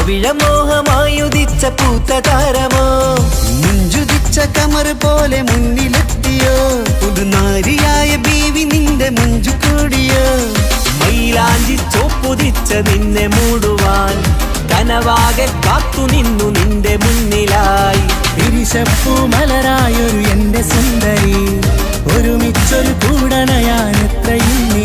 പവിഴമോഹമായുദിച്ച പൂത്ത താരമോ മുഞ്ചുദിച്ച കമർ പോലെ മുന്നിലെത്തിയോ പുതുനാരിയായ ബീവി നിന്റെ മുഞ്ചു കൂടിയോ മൈലാഞ്ചി ചോപ്പുദിച്ച നിന്നെ മൂടുവാൻ കനവാകെ കാത്തു നിന്നു നിന്റെ മുന്നിലായി തിരിശപ്പൂ മലരായൊരു എന്റെ സുന്ദരി ഒരുമിച്ചൊരു കൂടണയാൻ എത്രയും നീ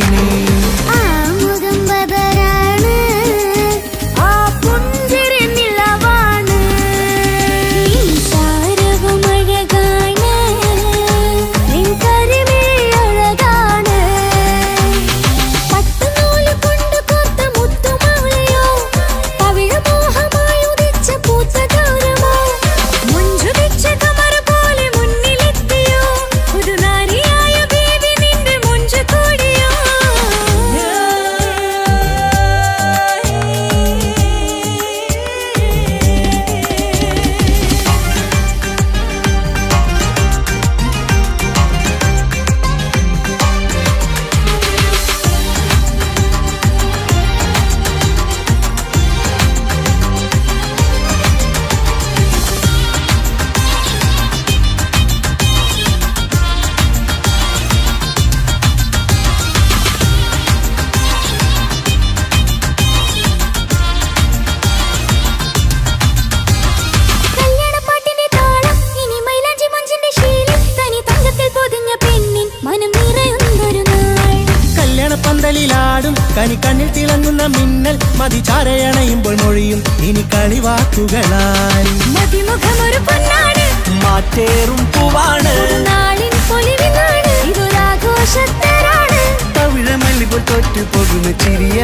പന്തലിലാടും കനി കണ്ണിൽ തിളങ്ങുന്ന മിന്നൽ മതി ചാരയണയുമ്പോൾ മൊഴിയും ഇനി കളിവാക്കുകളായി മതിമുഖമൊരു പൊന്നാണ് മാറ്റേറും പൂവാണ് നാളിൻ പൊലിവിനാണ് ഇതൊരാഘോഷത്തരാണ് പവിഴമല്ലിപ്പോൾ തോറ്റു പോകുന്ന ചിരിയ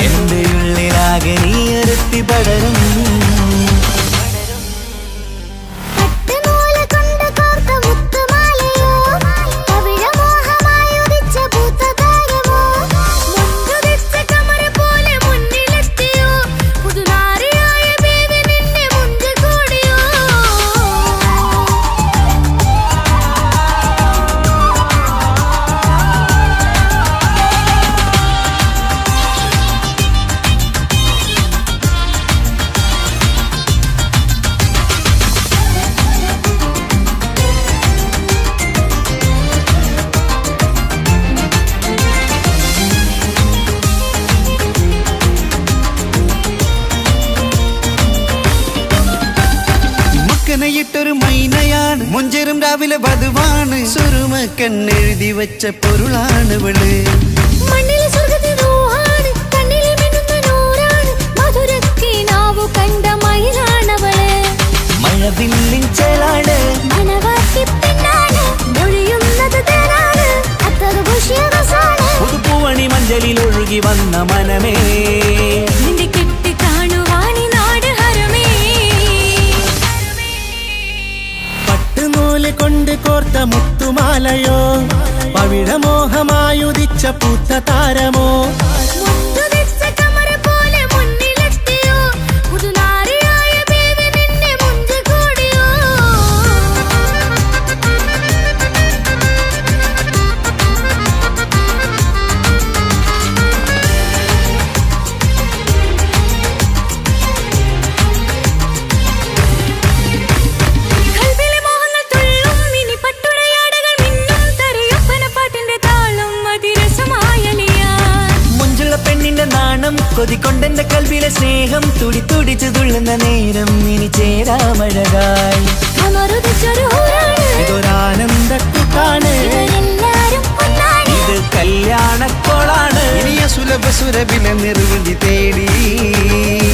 എന്റെ ഉള്ളിലാകെ നീ അരത്തി പടരും ൊരു മൈനയാണ് മുഞ്ചേറും രാവിലെ വധുവാണ് സുറുമ കണ്ണെഴുതി വെച്ച പൊരുളാണ് വിള് മണ്ണിലെ സ്വർഗത്തിലാണ് കണ്ണിലെ മിന്നുന്ന നൂറാണ് മധുരക്കിനാവു കണ്ട മയിലാണവള് മഴവില്ലിൻ ചേലാണ് മണവാട്ടി പെണ്ണാണ് മൊഴിയുന്നത് തേനാണ് അത്ര ഖുഷിയാണ് പുതുപ്പൂവണി മഞ്ചലിൽ ഒഴുകി വന്ന മനമേ നിന്റെ കെട്ടി കാണുവാനി നാട് ഹരമേ നൂല് കൊണ്ട് കോർത്ത മുത്തുമാലയോ പവിഴമോഹമായുദിച്ച പൂത്ത താരമോ കൊതിക്കൊണ്ടെന്റെ കൽവിലെ സ്നേഹം തുടി തുടിച്ചു തുള്ളുന്ന നേരം ഇനി ചേരാമഴകായി ഇതൊരാനന്ദക്കൂട്ടാണ് ഇത് കല്യാണക്കോളാണ് ഇനിയ സുലഭ സുരഭില നിർവൃതി തേടി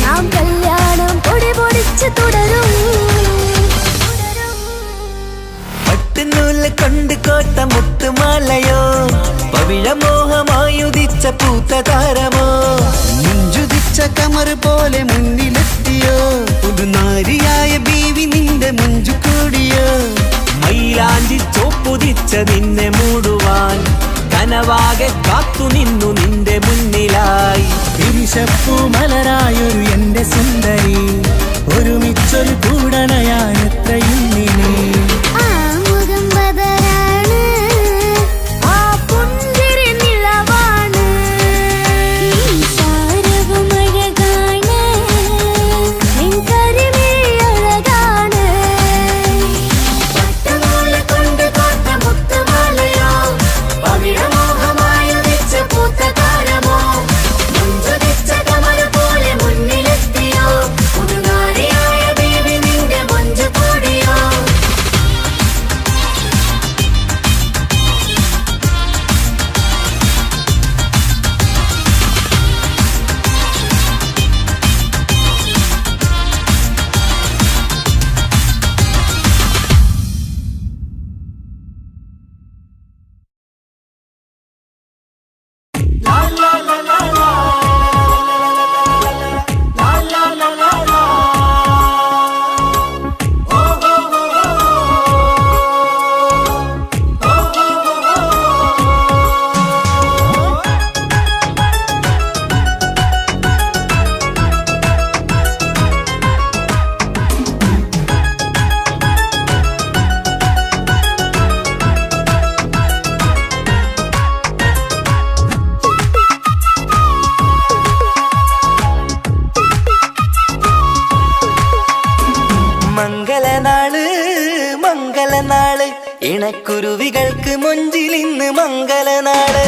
നാം കല്യാണം പൊടി പൊടിച്ച് തുടരും പട്ടുനൂല് കൊണ്ട് കോട്ട മുത്തുമാലയോ പവിഴമോഹമായുദിച്ച പൂത്ത താരമോ മുഞ്ചുദിച്ച കമർ പോലെ മുന്നിലെത്തിയോ പുതുനാരിയായ ബീവി നിന്റെ മുഞ്ചു കൂടിയോ മൈലാഞ്ചി ചോപ്പുദിച്ച നിന്നെ മൂടുവാൻ കനവാകെ കാത്തു നിന്നു നിന്റെ മുന്നിലായി തിരിശപ്പൂ മലരായൊരു എന്റെ സുന്ദരി ഒരുമിച്ചൊരു കൂടണയാൻ എത്രയും നീ ഇണക്കുരുവികൾക്ക് മുഞ്ചിലിന്ന് മംഗലനാട്.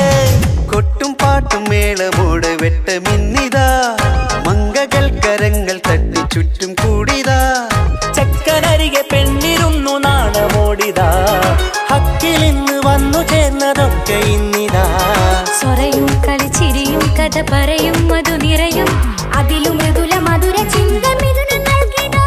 കൊട്ടും പാട്ടും മേളമോട് വെട്ടമിന്നിതാ, മംഗകൾ കരങ്ങൾ തട്ടി ചുറ്റും കൂടിതാ. ചക്കനരികെ പെണ്ണിരുന്നു നാണമോടിതാ, ഹക്കിലിന്ന് വന്നു ചേർന്നതൊക്കെ ഇന്നിതാ. സ്വറയും കളിച്ചിരിയും കഥ പറയും മധു നിറയും അതിലും മൃദുല മധുര ചിന്ത മിഥുനം നൽകിതാ.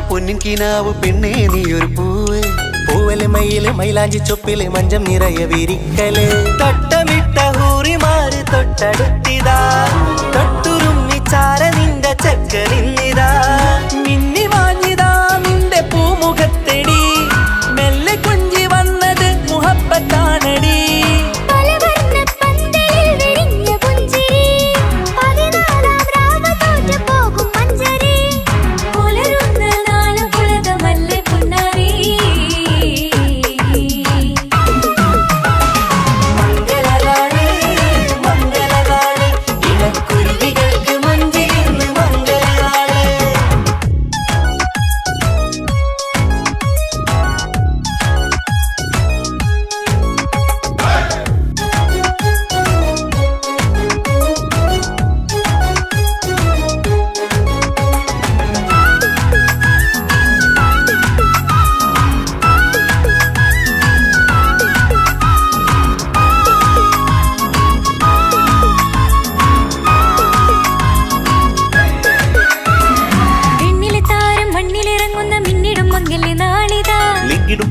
പൊന്നിൻ കിനാവ് പെണ്ണേ നീയൊരു പൂവ്, പൂവല് മയില് മൈലാഞ്ചി ചൊപ്പില് മഞ്ചം നിറയെ വിരിക്കല്. തൊട്ടമിട്ട ഹൂറിമാര് തൊട്ടടുത്തിതാ, തൊട്ടുരുമ്മി ചാര നിന്റെ ചക്കലിന്നിതാ. മിന്നി മാഞ്ഞിതാ നിന്റെ പൂമുഖത്തെടി, മെല്ലെ കുഞ്ചി വന്നത് മുഹബത്താണടി.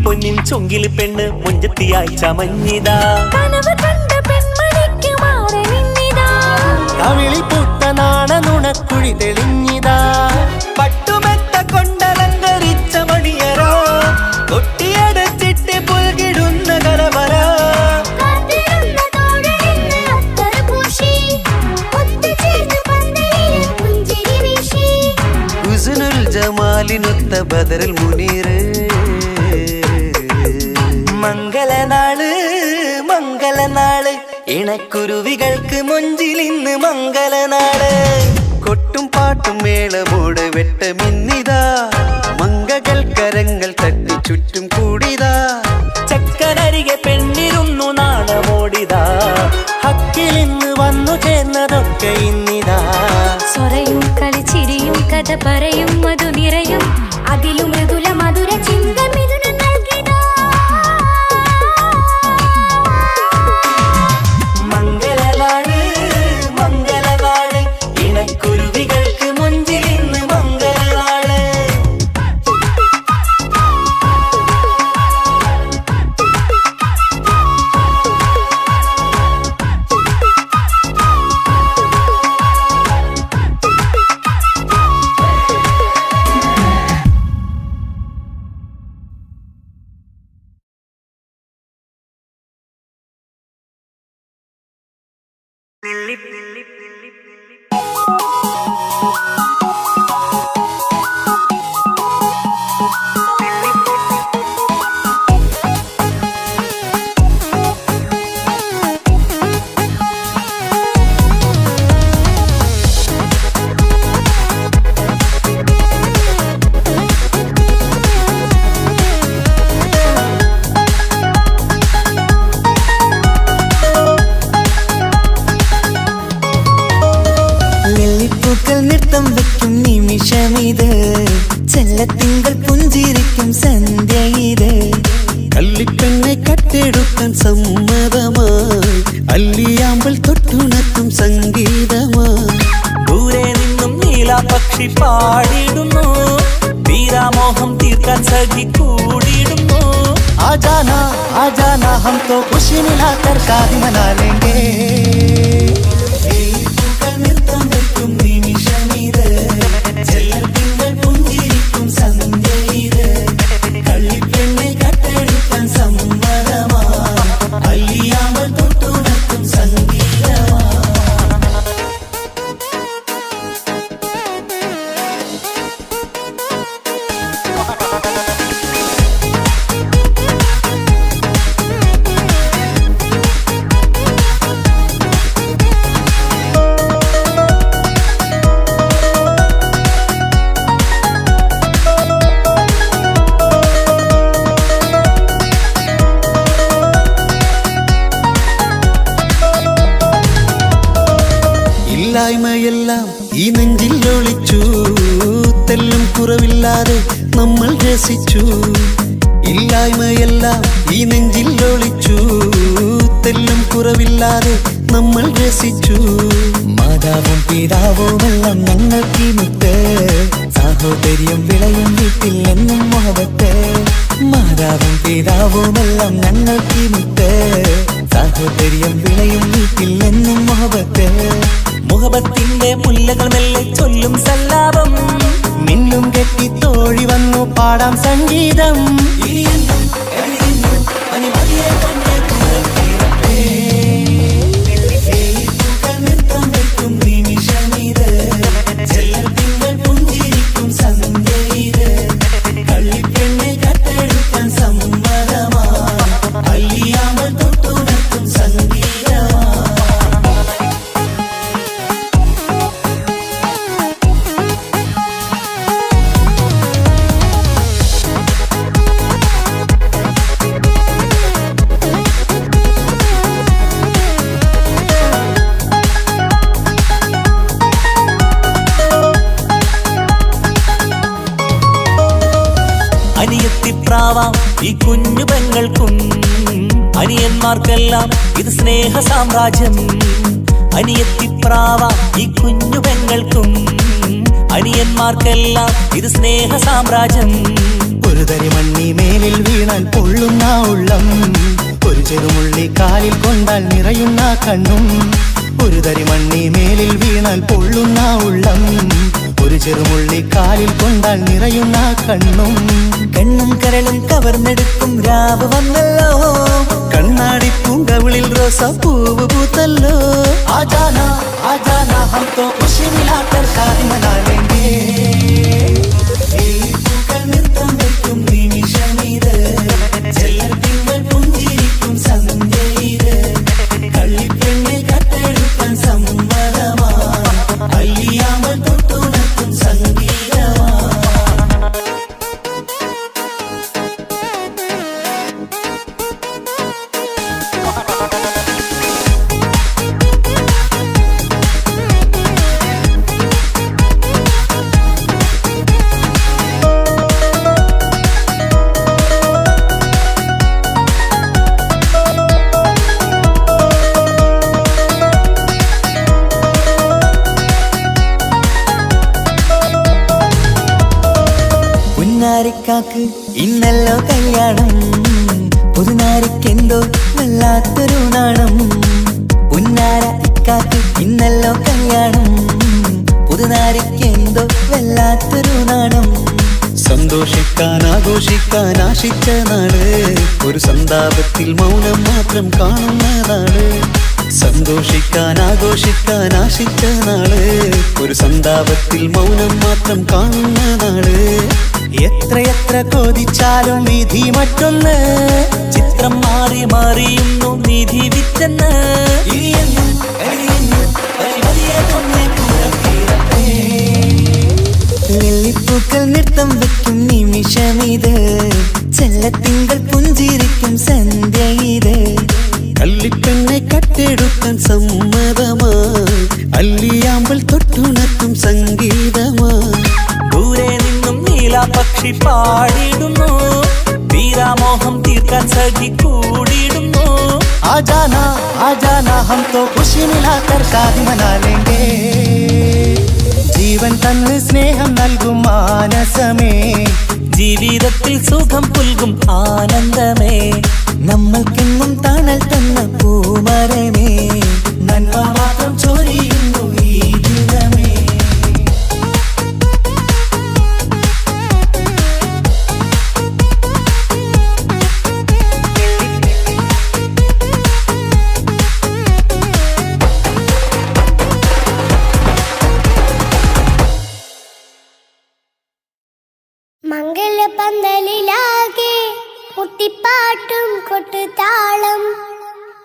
പൊന്നിൻ ചൊങ്കില് പെണ്ണ് മുഞ്ചത്തിയായി ചമഞ്ഞിതാ, കവിളിൽ പൂത്ത നാണ നുണക്കുഴി തെളിഞ്ഞിതാ. പട്ടുമെത്ത കൊണ്ടലങ്കരിച്ച മണിയറോ, കൊട്ടിയടച്ചിട്ട് പുൽകിടുന്ന കലവറ. ഹുസ്നുൽ ജമാലിനൊത്ത ബദറുൽ മുനീറ്. മംഗലനാള് മംഗലനാള്, ഇണക്കുരുവികൾക്ക് മുഞ്ചിലിന്ന് മംഗലനാള്. കൊട്ടും പാട്ടും മേളമോട് വെട്ടമിന്നിതാ, മംഗകൾ കരങ്ങൾ തട്ടി ചുറ്റും കൂടിതാ. ചക്കനരികെ പെണ്ണിരുന്നു നാണമോടിതാ, ഹക്കിലിന്ന് വന്നു ചേർന്നതൊക്കെ ഇന്നിതാ. സ്വറയും കളിച്ചിരിയും കഥ പറയും മധു നിറയും അതിലും മൃദുല മധുര ചിന്ത മിഥുനം നൽകിതാ. മംഗലനാള് മംഗലനാള്, ഇണക്കുരുവികൾക്ക് മുഞ്ചിലിന്ന് മംഗലനാള്. हम तो खुशी मिलाकर शादी मना लेंगे ഇല്ലായ്മയെല്ലാം ഈ നെഞ്ചിൽ ഒളിച്ചു തെല്ലും കുറവില്ലാതെ നമ്മൾ രസിച്ചു ഇല്ലായ്മയെല്ലാം ഈ നെഞ്ചിൽ ഒളിച്ചു തെല്ലും കുറവില്ലാതെ നമ്മൾ രസിച്ചു മാതാവും പിതാവുമെല്ലാം ഞങ്ങൾക്ക് മുത്ത് സാഹോദര്യം വിളയും വീട്ടിൽ എന്നും മുഹബത്ത് മാതാവും പിതാവുമെല്ലാം ഞങ്ങൾക്ക് മുത്ത് സാഹോദര്യം വിളയും വീട്ടിൽ എന്നും മുഹബത്ത് മുഹബത്തിന്റെ മുല്ലകൾ മെല്ലെ ചൊല്ലും സല്ലാപം മിന്നും കെട്ടി തോഴി വന്നു പാടാം സംഗീതം അനിയത്തിപ്രാവാം ഈ കുഞ്ഞു പെങ്ങൾക്കും അനിയന്മാർക്കെല്ലാം ഇത് സ്നേഹ സാമ്രാജ്യം അനിയത്തിപ്രാവാം ഈ കുഞ്ഞു പെങ്ങൾക്കും അനിയന്മാർക്കെല്ലാം ഇത് സ്നേഹ സാമ്രാജ്യം ഒരു തരി മണ്ണി മേലിൽ വീണാൽ പൊള്ളുന്ന ഉള്ളം ഒരു ചെറുമുള്ളി കാലിൽ കൊണ്ടാൽ നിറയുന്ന കണ്ണും ഒരു തരി മണ്ണി മേലിൽ വീണാൽ പൊള്ളുന്ന ഉള്ളം ഒരു ചെറുമുള്ളി കാലിൽ കൊണ്ടാൽ നിറയുന്ന കണ്ണും കണ്ണും കരളും കവർന്നെടുക്കും രാവ് വന്നല്ലോ കണ്ണാടി പൂങ്കവിളിൽ റോസാപ്പൂവ് പൂത്തല്ലോ ആജാനാ ആജാനാ ഹം തോ ഖുശി മിലാകർ ശാദി മനാ ലേംഗേ നൃത്തം വെക്കും നിമിഷമിത് ചെല്ലൽ തിങ്കൾ പുഞ്ചിരിക്കും സന്ധ്യയിത് കള്ളിപ്പെണ്ണെ കട്ടെടുക്കാൻ സമ്മതമാ അല്ലിയാമ്പൽ തൊട്ടുണർത്തും സംഗീതമാ പുന്നാരിക്കാക്ക് ഇന്നല്ലോ കല്യാണം പുതുനാരിക്കെന്തോ വല്ലാത്തൊരു നാണം പുന്നാര ഇക്കാക്ക് ഇന്നല്ലോ കല്യാണം പുതുനാരിക്കെന്തോ വല്ലാത്തൊരു നാണം സന്തോഷിക്കാൻ ആഘോഷിക്കാൻ ആശിച്ച നാട് ഒരു സന്താപത്തിൽ മൗനം മാത്രം കാണുന്ന നാട് സന്തോഷിക്കാൻ ആഘോഷിക്കാൻ ആശിച്ച നാട് ഒരു സന്താപത്തിൽ മൗനം മാത്രം കാണുന്ന നാട് എത്രയെത്ര കൊതിച്ചാലും വിധി മറ്റൊന്ന് ചിത്രം മാറി മാറിയുന്നു നിധി വിറ്റെന്ന് ലില്ലിപ്പൂക്കൾ നൃത്തം വെക്കും നിമിഷമിത് ചെല്ലത്തിങ്കൾ പുഞ്ചിരിക്കും സന്ധ്യ ഇത് കള്ളിപ്പെണ്ണെ കട്ടെടുക്കാൻ സമ്മതമായി അല്ലിയാമ്പൽ തൊട്ടുണർത്തും സംഗീതമായി ദൂരെ നിന്നും നീലാപക്ഷി പാടിടുന്നു വീരാമോഹം തീർക്കാൻ സഖി കൂടിയിടുന്നു ആജാനാ ആജാനാ ഹം തോ ഖുശി മിലാകർ ശാദി മനാ ലേംഗേ ജീവൻ തന്ന് സ്നേഹം നൽകും മാനസമേ ജീവിതത്തിൽ സുഖം പുൽകും ആനന്ദമേ നമ്മൾക്കെന്നും തണൽ തന്ന പൂമരമേ, നന്മ മാത്രം ചൊരിയുന്നു ഈ ദിനമേ. മംഗലപന്തലിലാകെ മുട്ടിപ്പാട്ടും കൊട്ടുതാളം,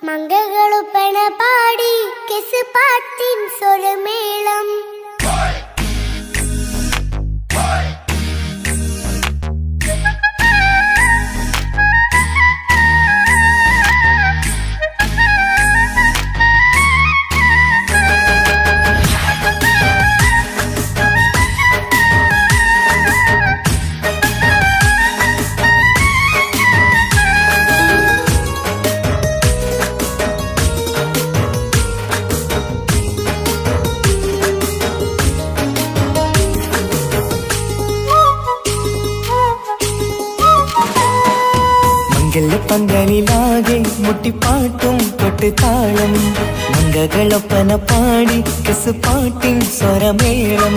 മംഗളൊപ്പന പാടി കെസ് പാട്ടിൻ സ്വരമേളം. പന്തലിലാകെ മുട്ടിപ്പാട്ടും കൊട്ടുതാളം, മംഗളൊപ്പന പാടി കെസ് പാട്ടിൻ സ്വരമേളം.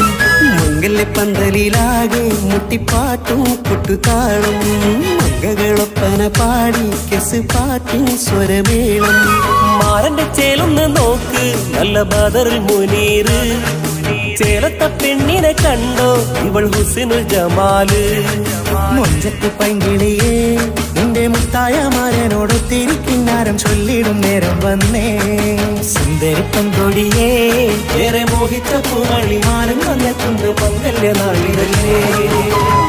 മംഗല്യപ്പന്തലിലാകെ മുട്ടിപ്പാട്ടും കൊട്ടുതാളം, മംഗളൊപ്പന പാടി കെസ് പാട്ടിൻ സ്വരമേളം. മാറന്റെ ചേലൊന്ന് നോക്ക്, നല്ല ബദറുൽ മുനീറ്. ചേലത്ത പെണ്ണിനെ കണ്ടോ, ഇവൾ ഹുസ്നുൽ ജമാല്. മൊഞ്ചത്ത് പൈങ്കിളിയേ, നിന്റെ മുത്തായ മാരനോടൊത്തിരിക്കിന്നാരം ചൊല്ലിടും നേരം വന്നേ. സുന്ദരി പങ്കൊടിയേ, ഏറെ മോഹിച്ച പൂമണിമാരൻ വന്നെത്തുന്നു മംഗല്യ നാളിതല്ലേ.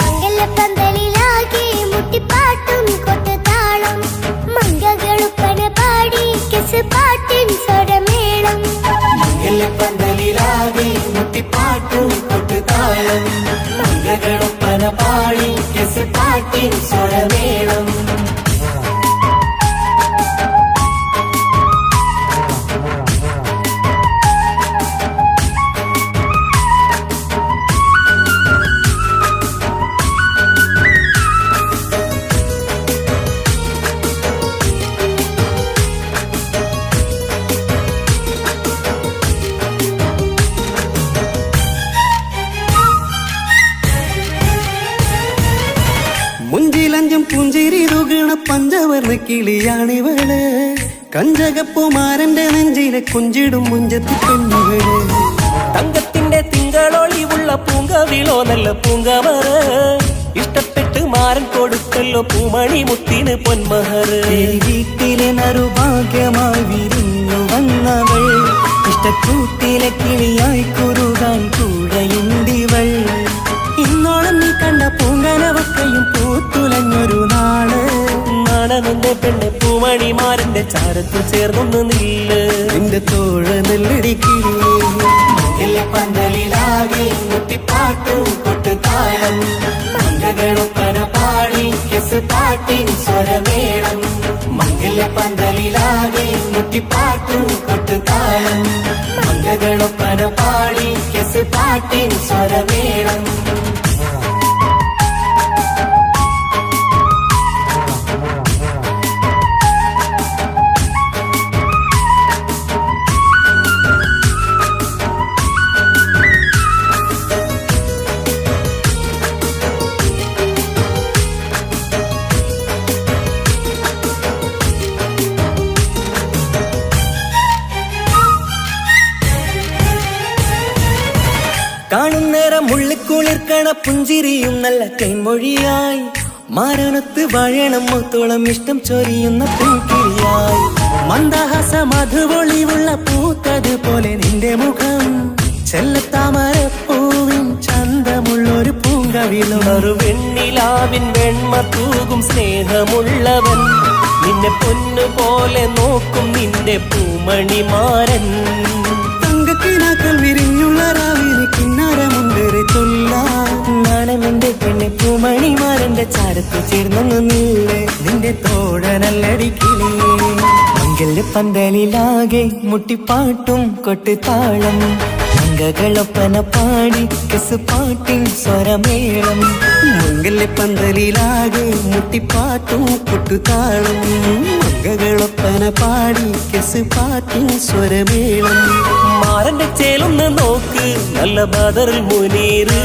മംഗലപന്തലിലാകെ മുട്ടിപ്പാട്ടും കൊട്ടുതാളം, മംഗളൊപ്പന പാടി കെസ് പാട്ടിൻ സ്വരമേളം. മംഗല്യപ്പന്തലിലാകെ മുട്ടിപ്പാട്ടും കൊട്ടുതാളം, മംഗളൊപ്പന പാടി കെസ് പാട്ടിൻ സ്വരമേളം. മുഞ്ചിലഞ്ചും പുഞ്ചിരി തുകണ പഞ്ചവർണ്ണ കിളിയാണിവള്, കഞ്ചകപ്പുമാരന്റെ നെഞ്ചിലെ കുഞ്ചിടും മുഞ്ചത്തി പെണ്ണുകള്. തങ്കത്തിന്റെ തിങ്കളൊളിവുള്ള പൂങ്കവിളോ നല്ല പൂങ്കമറ, ഇഷ്ടപ്പെട്ട് മാരൻ കൊടുക്കല്ലോ പൂമണി മുത്തിന് പൊന്മഹർ. വീട്ടിലെ നറുഭാഗ്യമായി വിരിഞ്ഞു വന്നവൾ, ഇഷ്ടക്കൂട്ടിലെ കിളിയായി കുറുകാൻ കൂടെയുണ്ടിവൾ. ഇന്നോളം നീ കണ്ട പൂങ്കനവക്കയും പൂത്തുലഞ്ഞൊരു നാള്. നാണനൊന്നെ പെണ്ണെ പൂമണിമാരന്റെ ചാരത്തിൽ ചേർന്നൊന്ന് നില്ല്, നിന്റെ തോഴ നെല്ലടിക്കില്ലേ. പന്തലിലാകെ മുട്ടിപ്പാട്ടും കൊട്ടുതാളം, മംഗളൊപ്പന പാടി കെസ് പാട്ടിൻ സ്വരമേളം. മംഗല്യപന്തലിലാകെ മുട്ടിപ്പാട്ടും കൊട്ടുതാളം, മംഗളൊപ്പന പാടി കെസ് പാട്ടിൻ സ്വരമേളം. കാണുന്നേരം മുള്ളിക്കുളിർക്കണ പുഞ്ചിരിയും നല്ല കൈമൊഴിയായി, മാരണത്ത് വഴണം മുത്തോളം ഇഷ്ടം ചൊരിയുന്ന പൂക്കിളിയായി. മന്ദഹാസ മധുപൊളിവുള്ള പൂത്തത് പോലെ നിന്റെ മുഖം, ചെല്ലത്താമരപ്പൂവിൻ ചന്തമുള്ളൊരു പൂങ്കവിളും. ഒരു വെണ്ണിലാവിൻ വെണ്മ തൂകും സ്നേഹമുള്ളവൻ, നിന്നെ പൊന്നുപോലെ നോക്കും നിന്റെ പൂമണിമാരൻ. തങ്കക്കിനാക്കൾ വിരിഞ്ഞുള്ള രാവിലെ കിന്നാരമുണ്ടേറെ തൊല്ലാൻ. നാണമെന്റെ പെണ്ണെ പൂമണിമാരന്റെ ചാരത്ത് ചേർന്നൊന്ന് നില്ലേ, നിന്റെ തോഴനല്ലടിക്കിളിയേ. മംഗല്യപന്തലിലാകെ മുട്ടിപ്പാട്ടും കൊട്ടുതാളം, മംഗളൊപ്പന പാടി കെസ് പാട്ടിൻ സ്വരമേളം. മംഗല്യപ്പന്തലിലാകെ മുട്ടിപ്പാട്ടും കൊട്ടുതാളം മംഗകളൊപ്പന പാടി കെസ് പാട്ടിൻ സ്വരമേളം മാരന്റെ ചേലൊന്ന് നോക്ക് നല്ല ബദറിൽ മുനീറ്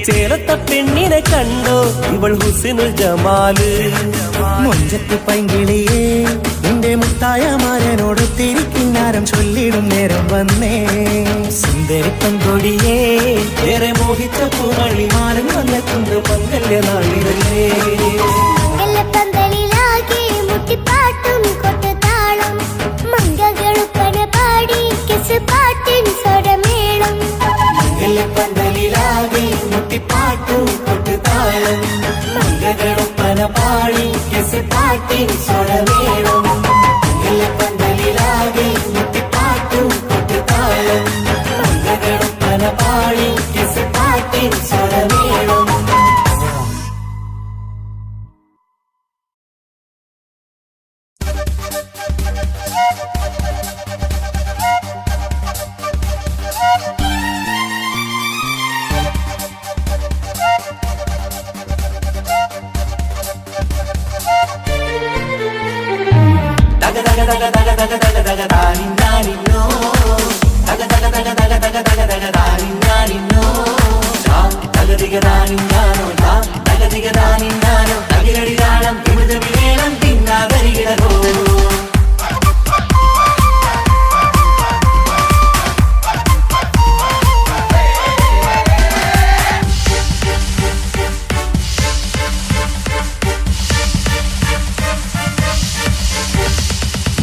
ചേലത്ത പെണ്ണിനെ കണ്ടോ ഇവൾ ഹുസ്നുൽ ജമാല് മൊഞ്ചത്ത് പൈങ്കിളിയേ നിന്റെ മുത്തായ മാരനോട് തിരിക്കിന്നാരം ചൊല്ലിടും നേരം വന്നേ സുന്ദരി പന്തൊടിയേ ഏറെ മോഹിച്ച പൂവളി മാരൻ വന്നെത്തുന്ന മംഗല്യ നാളിലല്ലേ മംഗല്യപ്പന്തലിലാകെ മുട്ടിപ്പാട്ടും കൊട്ടുതാളം മംഗകളുപ്പന പാടി കെസ് പാട്ടിൻ സ്വരമേളം മംഗല്യപ്പന്തലിലാകെ മുട്ടിപ്പാട്ടും കൊട്ടുതാളം മംഗളൊപ്പന പാടി കെസ് പാട്ടിൻ സ്വരമേളം മംഗല്യപ്പന്തലിലാകെ മുട്ടിപ്പാട്ടും കൊട്ടുതാളം മംഗളൊപ്പന പാടി കെസ് പാട്ടിൻ സ്വരമേളം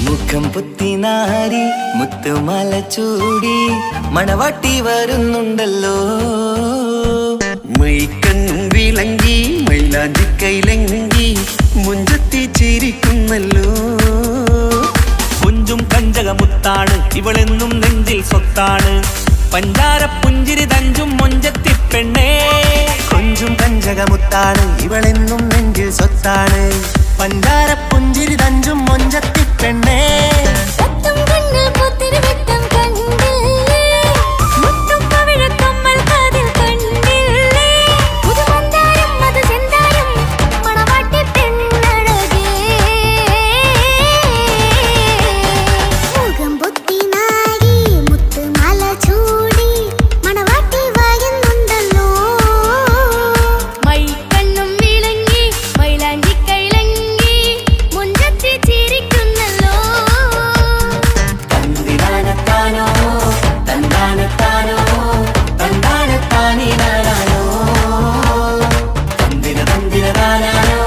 മുഖം പുത്തിനാരി മുത്തുമല ചൂടി മണവാട്ടി വരുന്നുണ്ടല്ലോ മൈക്കണ്ണും വിളങ്ങി മൈലാഞ്ചി കൈലങ്കി മുഞ്ചത്തി ചിരിക്കുന്നല്ലോ കുഞ്ചും കഞ്ചകമുത്താണ് ഇവളെന്നും നെഞ്ചിൽ സ്വത്താണ് പഞ്ചാര പുഞ്ചിരി തഞ്ചും മൊഞ്ചത്തി പെണ്ണേ കൊഞ്ചും കഞ്ചകമുത്താണ് ഇവളെന്നും നെഞ്ചിൽ സ്വത്താണ് പഞ്ചാര പുഞ്ചിരി തഞ്ചും മൊഞ്ചത്തി പെണ്ണേ സത്തും കണ്ണിൽ പുത്തിരി വെട്ടം കണ്ടില്ലേ മുത്തും പവിഴക്കമ്മൽ കാതിൽ കണ്ടില്ലേ പുതുമന്ദാരം മധു ചെന്താരം മണവാട്ടി പെണ്ണഴകേ മുഖം പൊത്തി നാരി മുത്തുമാല ചൂടി മണവാട്ടി വായുന്നുണ്ടല്ലോ മൈക്കണ്ണും വിളങ്ങി മൈലാഞ്ചി കൈലങ്കി മുഞ്ചത്തി ചിരിക്കുന്നല്ലോ തന്തിരാനത്താനോ തന്താനത്താനോ തന്താനത്താനിനാനോ തന്തിരതാനാനോ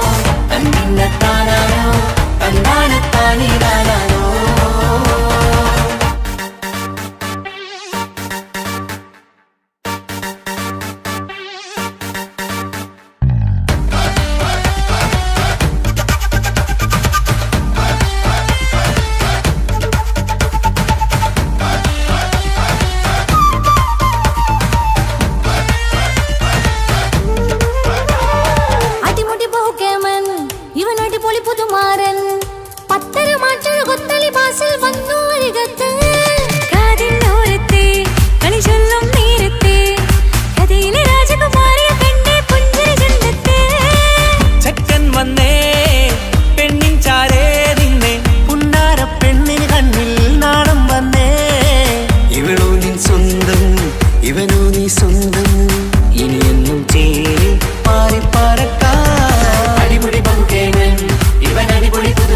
തന്നിന്നത്താനാനോ തന്താനത്താനിനാനോ അടിമുടി ബഹുകേമൻ ഇവൻ അടിപൊളി പുതുമാരൻ പത്തര മാറ്റൊരു കൊത്തളി ബാസിൽ വന്നു അരികത്ത് കാതിന്നോരത്തെ കളി ചൊല്ലും നേരത്തെ കഥയിലെ രാജകുമാരിയെ പെണ്ണെ പുഞ്ചിരി ചെണ്ടത്തെ ചെക്കൻ വന്നേ പെണ്ണിൻ ചാരേ നിന്നെ പുന്നാര പെണ്ണിന് കണ്ണിൽ നാണം വന്നേ ഇവളോ നിൻ സ്വന്തം ഇവനോ നീ സ്വന്തം ഇനിയെന്നും ചേരി പാറി പറക്കാം അടിപൊളി പങ്കുകേമൻ ഇവൻ അടിപൊളി പുതു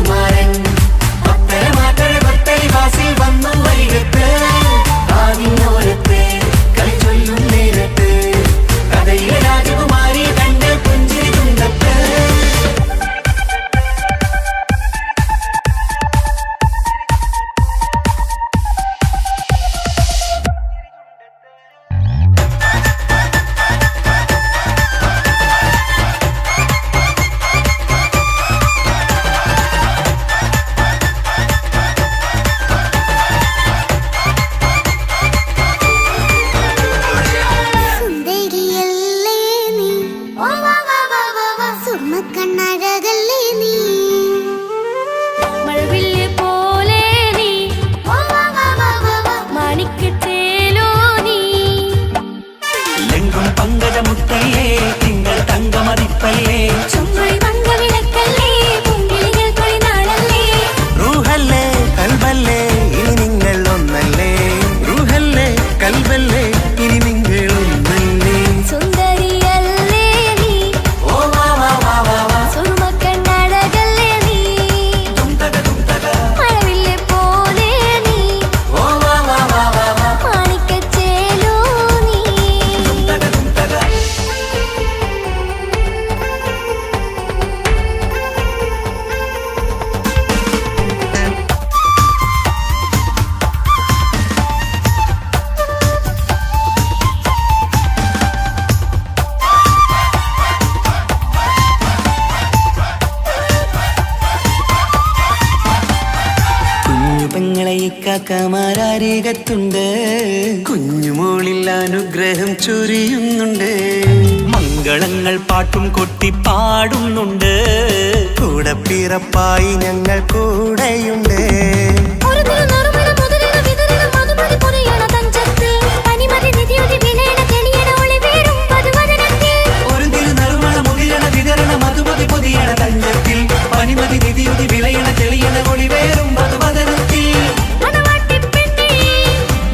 ഇക്കാക്കമാരരികത്തുണ്ട് കുഞ്ഞുമോളിൽ അനുഗ്രഹം ചൊരിയുന്നുണ്ട് മംഗളങ്ങൾ പാട്ടും കൊട്ടി പാടുന്നുണ്ട് കൂടെ പിറപ്പായി ഞങ്ങൾ കൂടെയുണ്ട് ഒരു തിരുനറുമണ മുതലിന വിതരണ മധുമതി പൊറിയണ തഞ്ചത്തിൽ പനിമതി നിധിയുതി വിലയണ തെളിയണ ഒളിവേറും മധുവദനത്തിൽ ഒരു തിരുനറുമണ മുതിരണ വിതരണ മധുമതി പൊതിയണ തഞ്ചത്തിൽ പനിമതി നിധിയുതി വിളയണ തെളിയണ ഒളിവേറും മധുവദനത്തിൽ മണവാട്ടിപ്പെണ്ണേ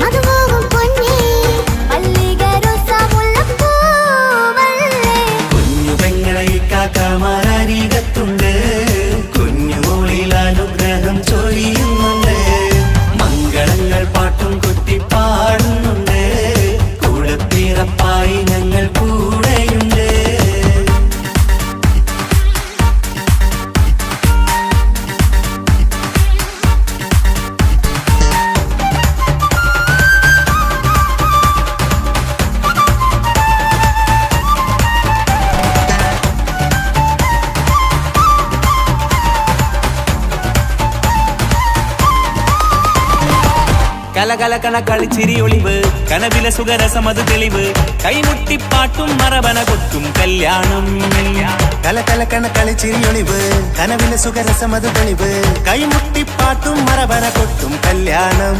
മധുപോകും പൊന്നേ മല്ലികരോസാമുല്ലപ്പൂവല്ലേ കുഞ്ഞു പെങ്ങളെ ഇക്കാക്കമാരരികത്തുണ്ട് കുഞ്ഞുമോളിൽ അനുഗ്രഹം ചൊരിയുന്നുണ്ട് മംഗളങ്ങൾ പാട്ടും കൊട്ടി പാടുന്നുണ്ട് കൂടെ പിറപ്പായി ഞങ്ങൾ കൂടെയുണ്ട് കലകലകണ കളിച്ചിരി ഒളിവ് കനവില സുഖരസമത് തെളിവ് കൈമുട്ടിപ്പാട്ടും മറവന കൊട്ടും കല്യാണം കലകലക്കണ കളിച്ചിരിയൊളിവ് കനവിലെ സുഖരസമത് തെളിവ് കൈമുട്ടിപ്പാട്ടും മറവന കൊട്ടും കല്യാണം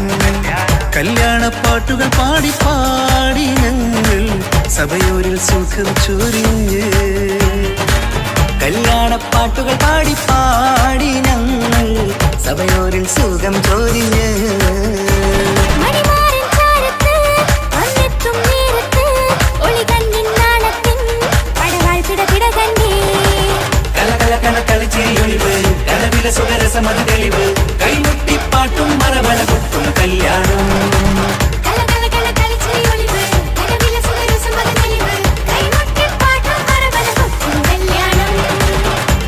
കല്യാണപ്പാട്ടുകൾ പാടി പാടി ഞങ്ങൾ സഭയോരിൽ സുഖം ചൊരിഞ്ഞ് കല്യാണപ്പാട്ടുകൾ പാടി പാടി ഞങ്ങൾ സഭയോരിൽ സുഖം ചോദിഞ്ഞ് മണിമാരൻ ചാരത്ത് വന്നെത്തും നേരത്ത് ഒളികണ്ണിൻ നാണത്തിൻ പടവാൾ പിടപിട കണ്ടേ കലകലകണ കളിച്ചിരി ഒളിവ് കനവില സുഖരസമത് തെളിവ് കൈമുട്ടിപ്പാട്ടും മറവന കൊട്ടും കല്യാണം കലകലകണ കളിച്ചിരി ഒളിവ് കനവിലെ സുഖരസമത് തെളിവ് കൈമുട്ടിപ്പാട്ടും മറവന കൊട്ടും കല്യാണം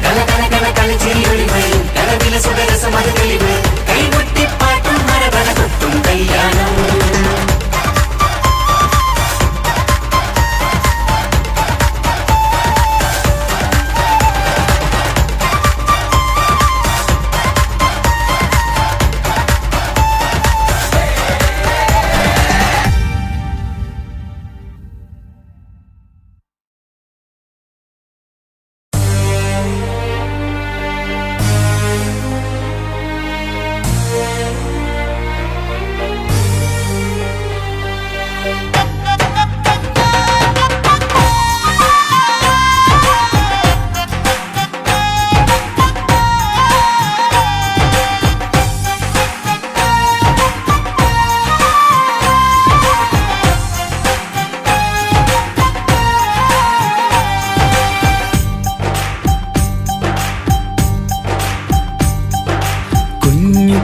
കലകലകണ കളിച്ചിരി ഒളിവ് കനവില സുഖരസമത് തെളിവ് കൈമുട്ടിപ്പാട്ടും മറവന കൊട്ടും കല്യാണം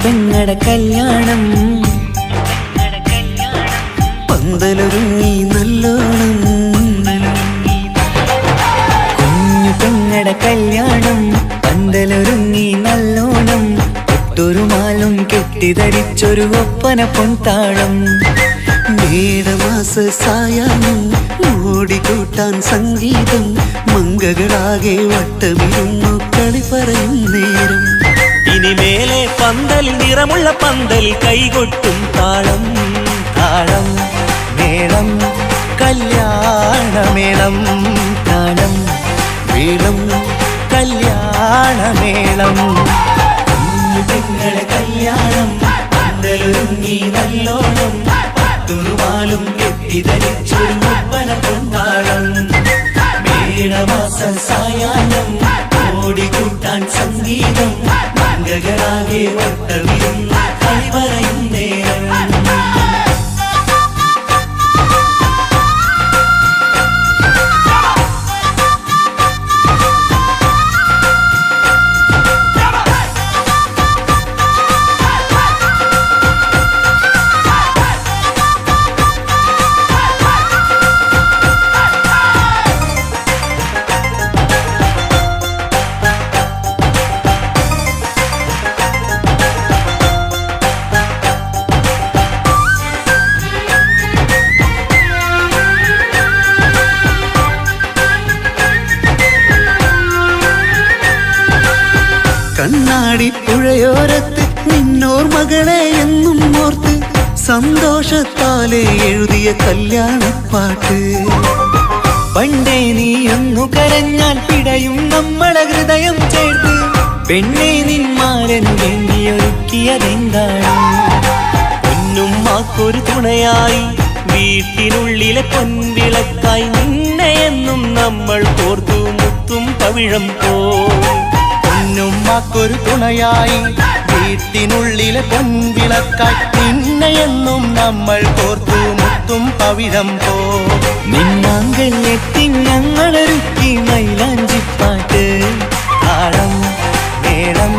പെങ്ങടെ കല്യാണം പന്തലൊരുങ്ങി നല്ലോണം കുഞ്ഞു പെങ്ങടെ കല്യാണം പന്തലൊരുങ്ങി നല്ലോണം ഒട്ടൊരു മാലും കെട്ടിധരിച്ചൊരു ഒപ്പന പൊൻതാളം മേടമാസ സായാഹ്നം ഓടിക്കൂട്ടാൻ സംഗീതം മംഗകളാകെ വട്ടമിരുന്നു കളി പറയും നേരം ഇനിമേലെ പന്തൽ നിറമുള്ള പന്തൽ കൈകൊട്ടും താളം താളം മേളം കല്യാണമേളം താളം മേളം കല്യാണമേളം കുഞ്ഞു പെങ്ങളെ കല്യാണം പന്തലൊരുങ്ങി നല്ലോണം തുറുമാലും കെട്ടിധരിച്ചൊരു ഒപ്പന പൊൻതാളം മേടമാസ സായാഹ്നം ഓടിക്കൂട്ടാൻ സംഗീതം മംഗകളാകെ വട്ടമിരുന്ന് കളി പറയും നേരം കണ്ണാടി പുഴയോരത്ത് നിന്നോർമകളെ എന്നും ഓർത്ത് സന്തോഷത്താലെ എഴുതിയ കല്യാണപ്പാട്ട്. പണ്ടേ നീ ഒന്നു കരഞ്ഞാൽ പിടയും നമ്മളെ ഹൃദയം ചേർത്ത് പെണ്ണെ നിന്മാരൻ വേണ്ടിയൊരുക്കിയതെന്താണ്? പൊന്നുമ്മാക്കൊരു തുണയായി വീട്ടിനുള്ളിലെ പൊൻവിളക്കായി നിന്നെയെന്നും നമ്മൾ കോർത്തു മുത്തും പവിഴം പോ. പൊന്നുമ്മാക്കൊരു തുണയായി വീട്ടിനുള്ളിലെ പൊൻവിളക്കായി നിന്നെയെന്നും നമ്മൾ കോർത്തു മുത്തും പവിഴം പോ. നിന്നാങ്കല്ലെത്തി ഞങ്ങളൊരുക്കി മൈലാഞ്ചിപ്പാട്ട്. താളം മേളം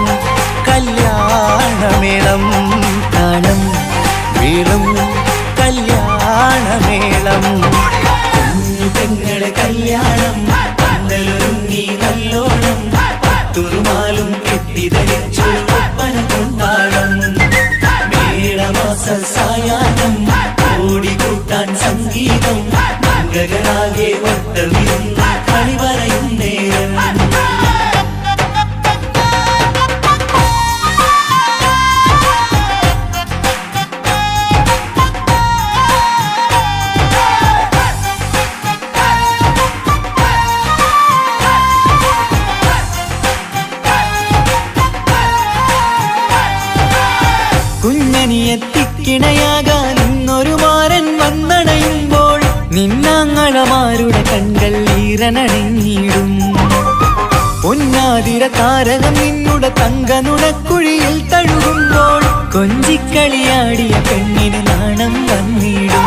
കല്യാണമേളം, താളം മേളം കല്യാണമേളം. കുഞ്ഞു പെങ്ങളെ കല്യാണം പന്തലൊരുങ്ങി നല്ലോണം പത്തുറുമാലും കെട്ടിധരിച്ചൊരു ഒപ്പന കൊണ്ടാടം. മേളമാസ സായാഹ്നം ഓടിക്കൂട്ടാൻ സംഗീതം മംഗളാകെ വട്ടമിരുന്ന കളി പറയും നേരം. കുഞ്ഞനിയെത്തിക്കിണയാകാൻ ഇന്നൊരു മാരൻ വന്നണയുമ്പോൾ നിന്നാങ്ങളമാരുടെ കൺകൾ ഈറനണിഞ്ഞിടും. പൊന്നാതിര താരകം നിന്നുടെ തങ്കനുടക്കുഴിയിൽ തഴുകുമ്പോൾ കൊഞ്ചിക്കളിയാടിയ പെണ്ണിന് നാണം വന്നിടും.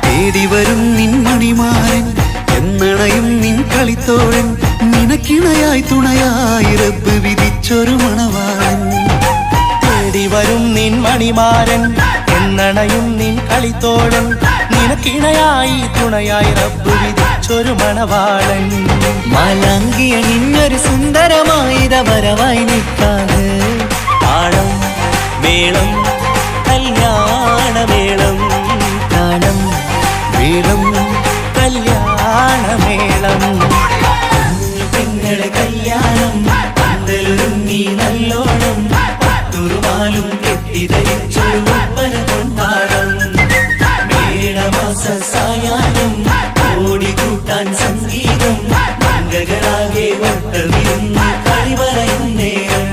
തേടി വരും നിൻ മണിമാരൻ എന്നണയും നിൻ കളിത്തോഴൻ നിനക്കിണയായി തുണയായി റബ്ബ് വിധിച്ചൊരു മണവാളൻ. തേടി വരും നിൻ മണിമാരൻ എന്നണയും നിൻ കളിത്തോഴൻ നിനക്കിണയായി തുണയായി റബ്ബ് വിധിച്ചൊരു മണവാളൻ. മാലാങ്കിയ നിന്നൊരു സുന്ദരമായിത വരവായി നിൽക്കാതെ. താളം മേളം കല്യാണമേളം, താളം മേളം കല്യാണമേളം. പെങ്ങളെ കല്യാണം പന്തലൊരുങ്ങി നല്ലോണം പത്തുറുമാലും കെട്ടിധരിച്ചൊരു ഒപ്പന കൊണ്ടാടം. മേളമാസ സായാഹ്നം ഓടിക്കൂട്ടാൻ സംഗീതം മംഗളാകെ വട്ടമിരുന്ന് കളി പറയും നേരം.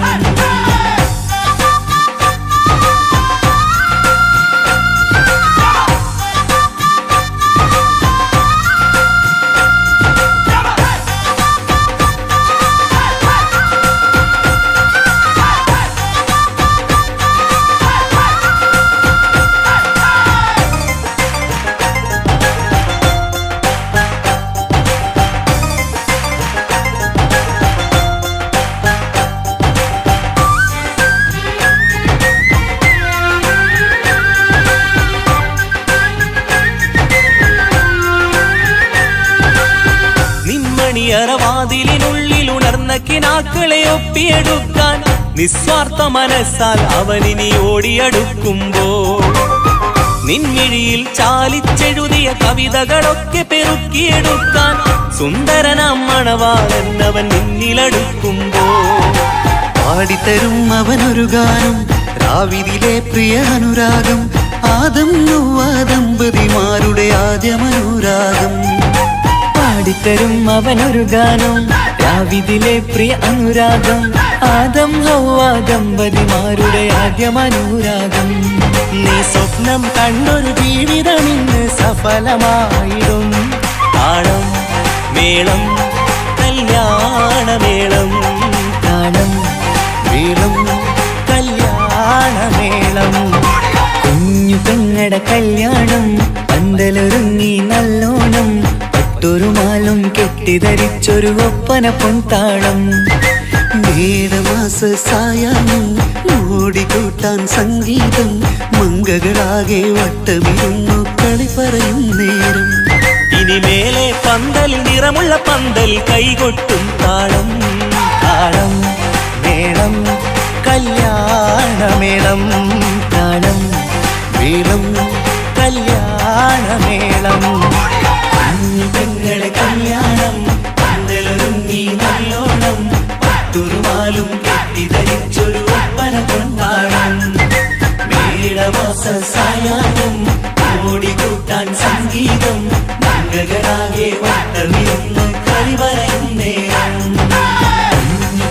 വാതിലിനുള്ളിൽ ഉണർന്ന കിനാക്കളെ ഒപ്പിയെടുക്കാൻ നിസ്വാർത്ഥ മനസ്സാൽ അവനിനി ഓടിയടുക്കുമ്പോൾ നിൻമിഴിയിൽ ചാലിച്ചെഴുതിയ കവിതകളൊക്കെ പെറുക്കിയെടുക്കാൻ സുന്ദരനാം മണവാളൻ അവൻ നിന്നിലടുക്കുമ്പോൾ പാടിത്തരും അവനൊരു ഗാനം രാവിലെ പ്രിയ അനുരാഗം ആദം നൗവ ദമ്പതിമാരുടെ ആദ്യമനുരാഗം. പാടിത്തരും അവനൊരു ഗാനം രാവിലെ പ്രിയ അനുരാഗം ആദം ഹൗവ ദമ്പതിമാരുടെ ആദ്യമനുരാഗം. നീ സ്വപ്നം കണ്ടൊരു ജീവിതം ഇന്ന് സഫലമായിടും. താളം മേളം കല്യാണമേളം, താളം മേളം കല്യാണമേളം. കുഞ്ഞു പെങ്ങടെ കല്യാണം പന്തലൊരുങ്ങി നല്ലോണം പട്ടുറുമാലും കെട്ടിധരിച്ചൊരു ഒപ്പന പൊൻതാളം. മേടമാസ സായാഹ്നം ഓടിക്കൂട്ടാൻ സംഗീതം മംഗളാകെ വട്ടമിരുന്നു കളി പറയും നേരം. ഇനി മേലെ പന്തൽ നിറമുള്ള പന്തൽ കൈകൊട്ടും താളം. താളം മേളം കല്യാണമേളം, താളം മേളം കല്യാണമേളം. പെങ്ങളെ കല്യാണം പന്തലൊരുങ്ങി നല്ലോണം പട്ടുറുമാലും കെട്ടിധരിച്ചൊരു ഒപ്പന കൊണ്ടാടം. സായാഹ്നം ഓടിക്കൂട്ടാൻ സംഗീതം മംഗളാകെ വട്ടമിരുന്ന് കളിവരയും നേരം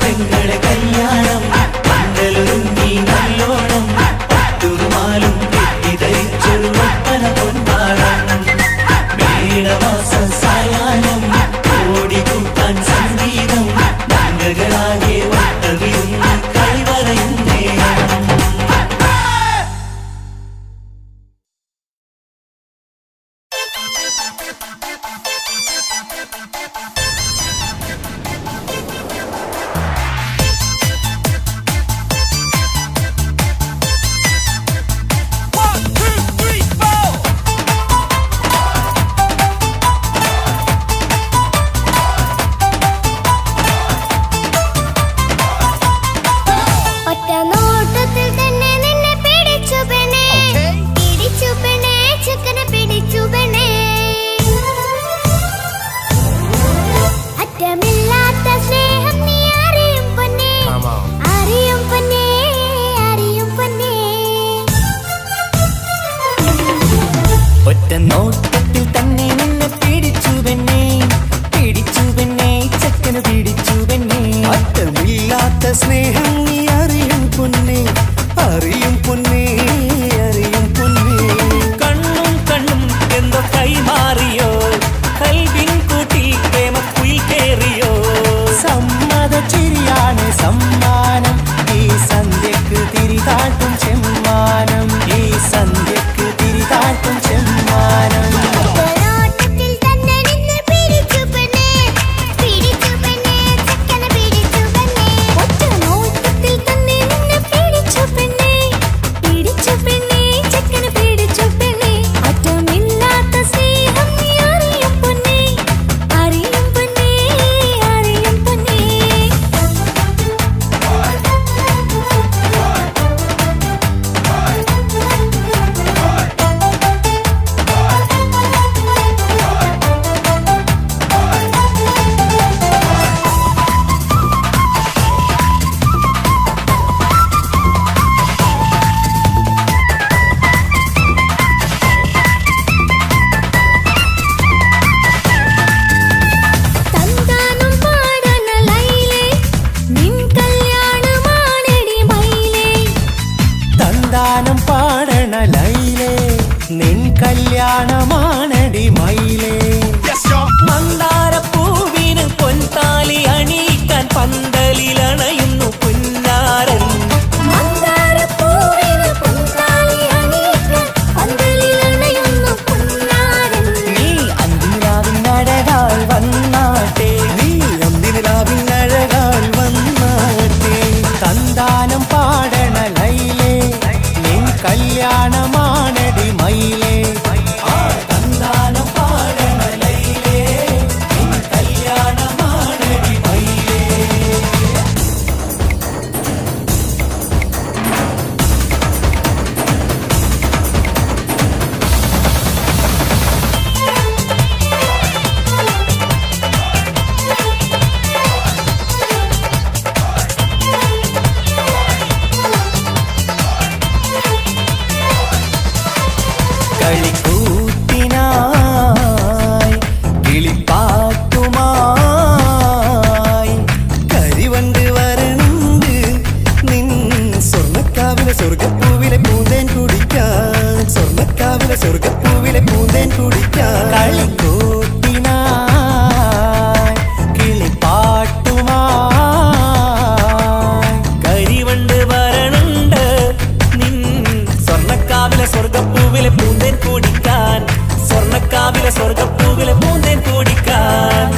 പെങ്ങളെ കല്യാണം പന്തലൊരുങ്ങി നല്ലോണം പട്ടുമാലും കെട്ടിധരിച്ചൊരു ഒപ്പന പൊന്മാണം മേടമാസ സായാഹ്നം ഓടിക്കൂട്ടാൻ സംഗീതം മംഗളാകെ വട്ടമിരുന്ന് കളിവരയും നേരം ഒറ്റ നോട്ടത്തിൽ തന്നെ നിന്നെ പിടിച്ചു പെണ്ണേ പിടിച്ചു പെണ്ണേ ചെക്കനെ പിടിച്ചു പെണ്ണേ അറ്റമില്ലാത്ത സ്നേഹം നീ അറിയും പൊന്നേ അറിയും പൊന്നേ അറിയും പൊന്നേ ഒറ്റ നോട്ടത്തിൽ തന്നെ നിന്നെ പിടിച്ചു പെണ്ണേ ചെക്കന് പിടിച്ചു പെണ്ണേ അറ്റമില്ലാത്ത സ്നേഹം നീ അറിയും പൊന്നേ അറിയും പൊന്നേ അറിയും പൊന്നേ കണ്ണും എന്തോ കൈമാറിയോ കൽവിൻ കൂട്ടി പ്രേമക്കുയിൽ കേറിയോ സമ്മത ചിരിയാണ് സമ്മാനം ഈ സന്ധ്യക്ക് തിരിതാട്ടും ചെമ്മാനം ഈ സന്ധ്യക്ക് തിരിതാട്ടും ചെമ്മാനം ഒറ്റനോട്ടത്തിൽ തന്നെ നിന്നെ പിടിച്ചു പെണ്ണേ ചെക്കനെ പിടിച്ചു പെണ്ണേ ഒറ്റനോട്ടത്തിൽ തന്നെ നിന്നെ പിടിച്ചു പെണ്ണേ ചെക്കനെ പിടിച്ചു പെണ്ണേ അറ്റമില്ലാത്ത സ്നേഹം നീ അറിയും പൊന്നേ അറിയും പൊന്നേ അറിയും പൊന്നേ തന്താനം പാടന ലൈലേ നിൻ കല്യാണമാണെടി മൈലേ തന്താനം പാടണ ലൈലേ നിൻ കല്യാണമാണടി മയിലേ മന്ദാരപ്പൂവിന് പൊൻതാലി അണിയിക്കാൻ പന്തലിലണയുന്നു പുന്നാരൻ മന്ദാരപ്പൂവിന് പൊൻതാലി അണിയിക്കാൻ പന്തലിലണയുന്നു പൊന്നാരൻ നീ അന്തിരാവിനഴകാൽ വന്നാട്ടെ നീ അന്തിരാവിനഴകാൽ വന്നാട്ടെ തന്താനം പാടണ ലൈലേ നിൻ കല്യാണമാണടി മയിലേ തന്താനം പാടണ ലൈലേ നിൻ കല്യാണമാണടി മയിലേ കളിക്കൂത്തിനായി കിളിപ്പാട്ടുമായി കരിവണ്ട് വരണുണ്ട് നിൻ സ്വർണ്ണക്കാവിലെ സ്വർഗപ്പൂവിലെ പൂന്തേൻ കുടിക്കാൻ സ്വർണ്ണക്കാവിലെ സ്വർഗപ്പൂവിലെ പൂന്തേൻ കുടിക്കാൻ കളിക്കൂത്തിനായി കിളിപ്പാട്ടുമായി കരിവണ്ട് വരണുണ്ട് നിൻ സ്വർണ്ണക്കാവിലെ സ്വർഗപ്പൂവിലെ പൂന്തേൻ കുടിക്കാൻ സ്വർണ്ണക്കാവിലെ സ്വർഗപ്പൂവിലെ പൂന്തേൻ കുടിക്കാൻ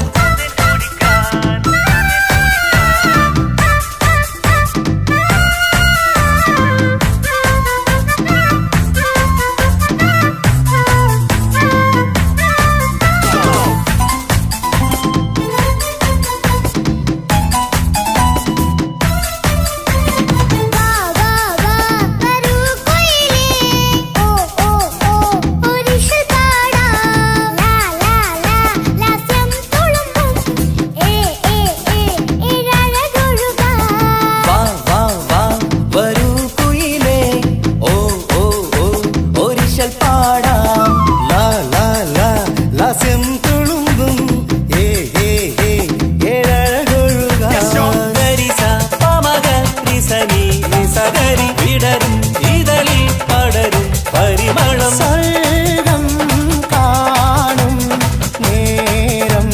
തകരി വിടരും ഇതളിൽ പടരും പരിമളം സ്വർഗം കാണും നേരം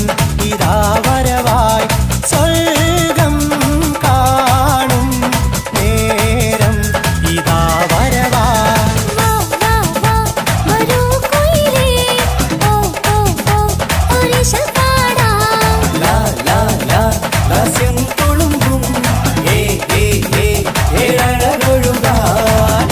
ഇതാ വരവായി സ്വർഗം കാണും നേരം ഇതാ വരവായി വാ വാ വാ വരൂ കുയിലേ ഓ ഓ ഓ ഒരിശൽ പാടാം ലാ ലാ ലാ ലാസ്യം തുളുമ്പും ഏ ഏ ഏ ഏഴഴകൊഴുകാൻ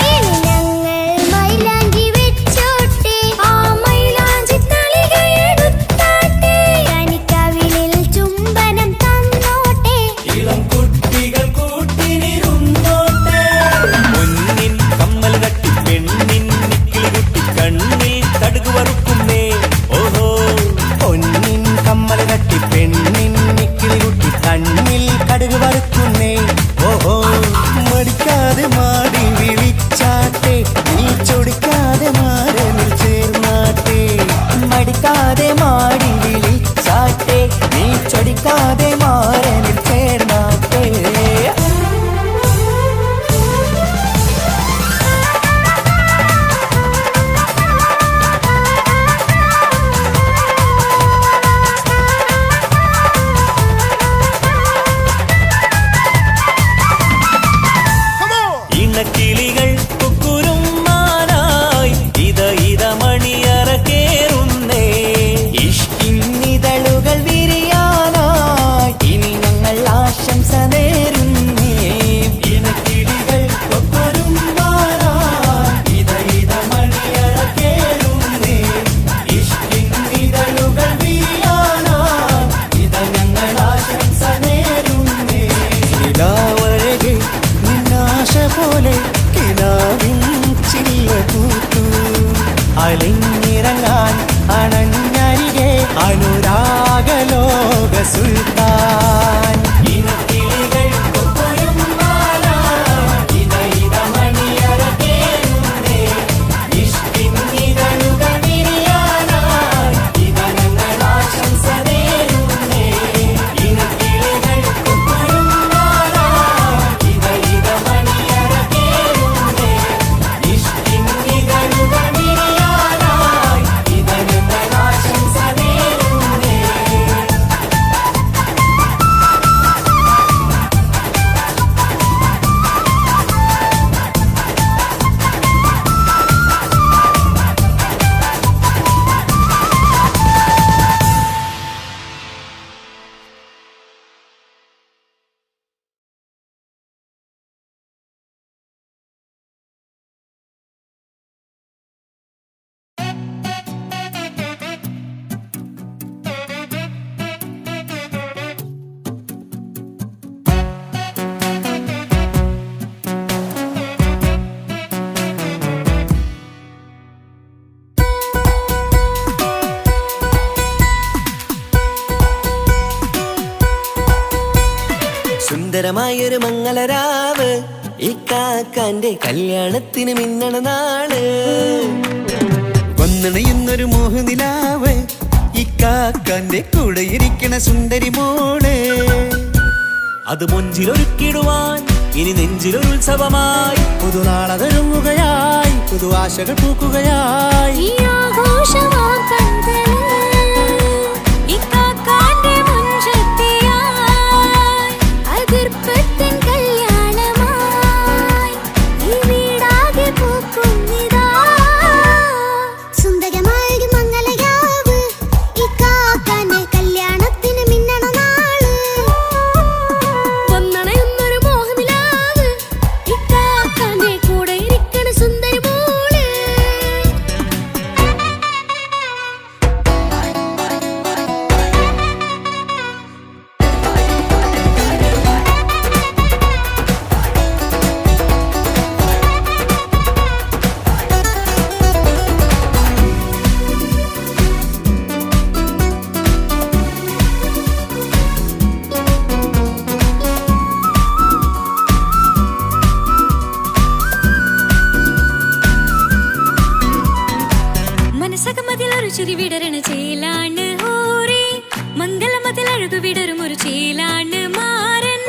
ഇനി ഞങ്ങൾ മൈലാഞ്ചി വെച്ചോട്ടെ ആ മൈലാഞ്ചി തളികയെടുത്താട്ടെ കനിക്കവിളിൽ ചുംബനം തന്നോട്ടെ ഇളം കുട്ടികൾ കൂട്ടിനിരുന്നോട്ടെ പൊന്നിൻ കമ്മൽ കട്ടി പെണ്ണിൻ നിക്കിളി കുട്ടി കണ്ണിൽ കടുക് വറുക്കുന്നേ ഓഹോ പൊന്നിൻ കമ്മൽ കട്ടി പെണ്ണിൻ നിക്കിളി കുട്ടി കണ്ണിൽ കടുക് വറുക്കുന്നേ ഓഹോ മടിക്കാതെ മാടി വിളിച്ചാട്ടെ നീ ചൊടിക്കാതെ മാറനിൽ ചേർന്നാട്ടെ മടിക്കാതെ മാടി വിളിച്ചാട്ടെ നീ ചൊടിക്കാതെ മാറനിൽ ചേർന്നാട്ടെ ഇണക്കിളികൾ കുക്കുരുമാനായി ഇത മണിയറ കേറുന്നേ ഇഷ്കിന്നിതളുകൾ വിരിയാനായി ഇനി ഞങ്ങൾ ആശംസ നേരുന്നേ ഇണക്കിളികൾ കൊക്കൊരുമ്പാനായി ഇത മണിയറ കേറുന്നേ ഇഷ്കിന്നിതളുകൾ വീഴാനായി ഇത ഞങ്ങൾ ആശംസ നേരുന്നേ നിലാവഴകെ നിന്നാശ പോലെ കിനാവിൻ ചില്ല കൂത്തു അലിഞ്ഞിറങ്ങാൻ അണഞ്ഞരികെ അനുരാഗലോക സുൽത്താൻ ഇണക്കിളികൾ കൊക്കൊരുമ്പാനായി ഇത മണിയറ കേറുന്നേ ഇഷ്കിന്നിതളുകൾ വീഴാനായി ഇത ഞങ്ങൾ ആശംസ നേരുന്നേ ഇണക്കിളികൾ കൊക്കൊരുമ്പാനായി ഇത മണിയറ കേറുന്നേ ഇഷ്കിന്നിതളുകൾ വീഴാനായി ഇത ഞങ്ങൾ ആശംസ നേരുന്നേ സുന്ദരമായൊരു മംഗളരാവ് ഇക്കാക്കാന്റെ കല്യാണത്തിന് മിന്നണ നാള് വന്നണയുന്നൊരു മോഹനിലാവ് ഇക്കാക്കാന്റെ കൂടെ ഇരിക്കണ സുന്ദരി മോള് അത് മുഞ്ചിലൊരുക്കിടുവാൻ ഇനി നെഞ്ചിലൊരു ഉത്സവമായി പുതുനാളതൊരുങ്ങുകയായി പുതു ആശകൾ പൂക്കുകയായി ഈ ആഘോഷമാം പന്തലിൽ ഇക്കാക്കാന്റെ മുൻചെത്തിയായി അതിർപ്പത്തിൻ കല്യാണമായി ഈ വീടാകെ പൂക്കുന്നിതാ സുന്ദരമായൊരു മംഗളരാവ് ഇക്കാക്കാന്റെ കല്യാണത്തിന് മിന്നണ നാള് വന്നണയുന്നൊരു മോഹനിലാവ് ഇക്കാക്കാന്റെ കൂടെ ഇരിക്കണ സുന്ദരി മോള് ചിരി വിടരണ ചേലാണ് ഹോറി മംഗളമതിൽ അഴകു വിടരും ഒരു ചേലാണ് മാരൻ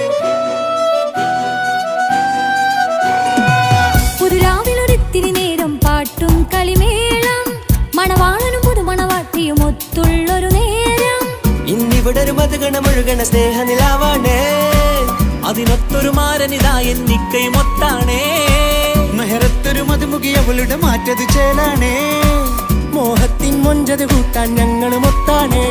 പുതുരാവിലൊരിത്തിരി നേരം പാട്ടും കളിമേളം മണവാളനും പുതുമണവാട്ടിയും ഒത്തുള്ളൊരു നേരം ഇന്നിവിടെ ഒരു മധുഗണമൊഴുകണ സ്നേഹനിലാവാണേ അതിനൊത്തൊരു മാരനിതാ എന്നിക്കയും ഒത്താണേ മെഹറത്തൊരു മധുമുഖി അവളുടെ മാറ്റത് ചേലാണേ മോഹത്തിൻ മൊഞ്ചത് കൂട്ടാൻ ഞങ്ങളും ഒത്താണേ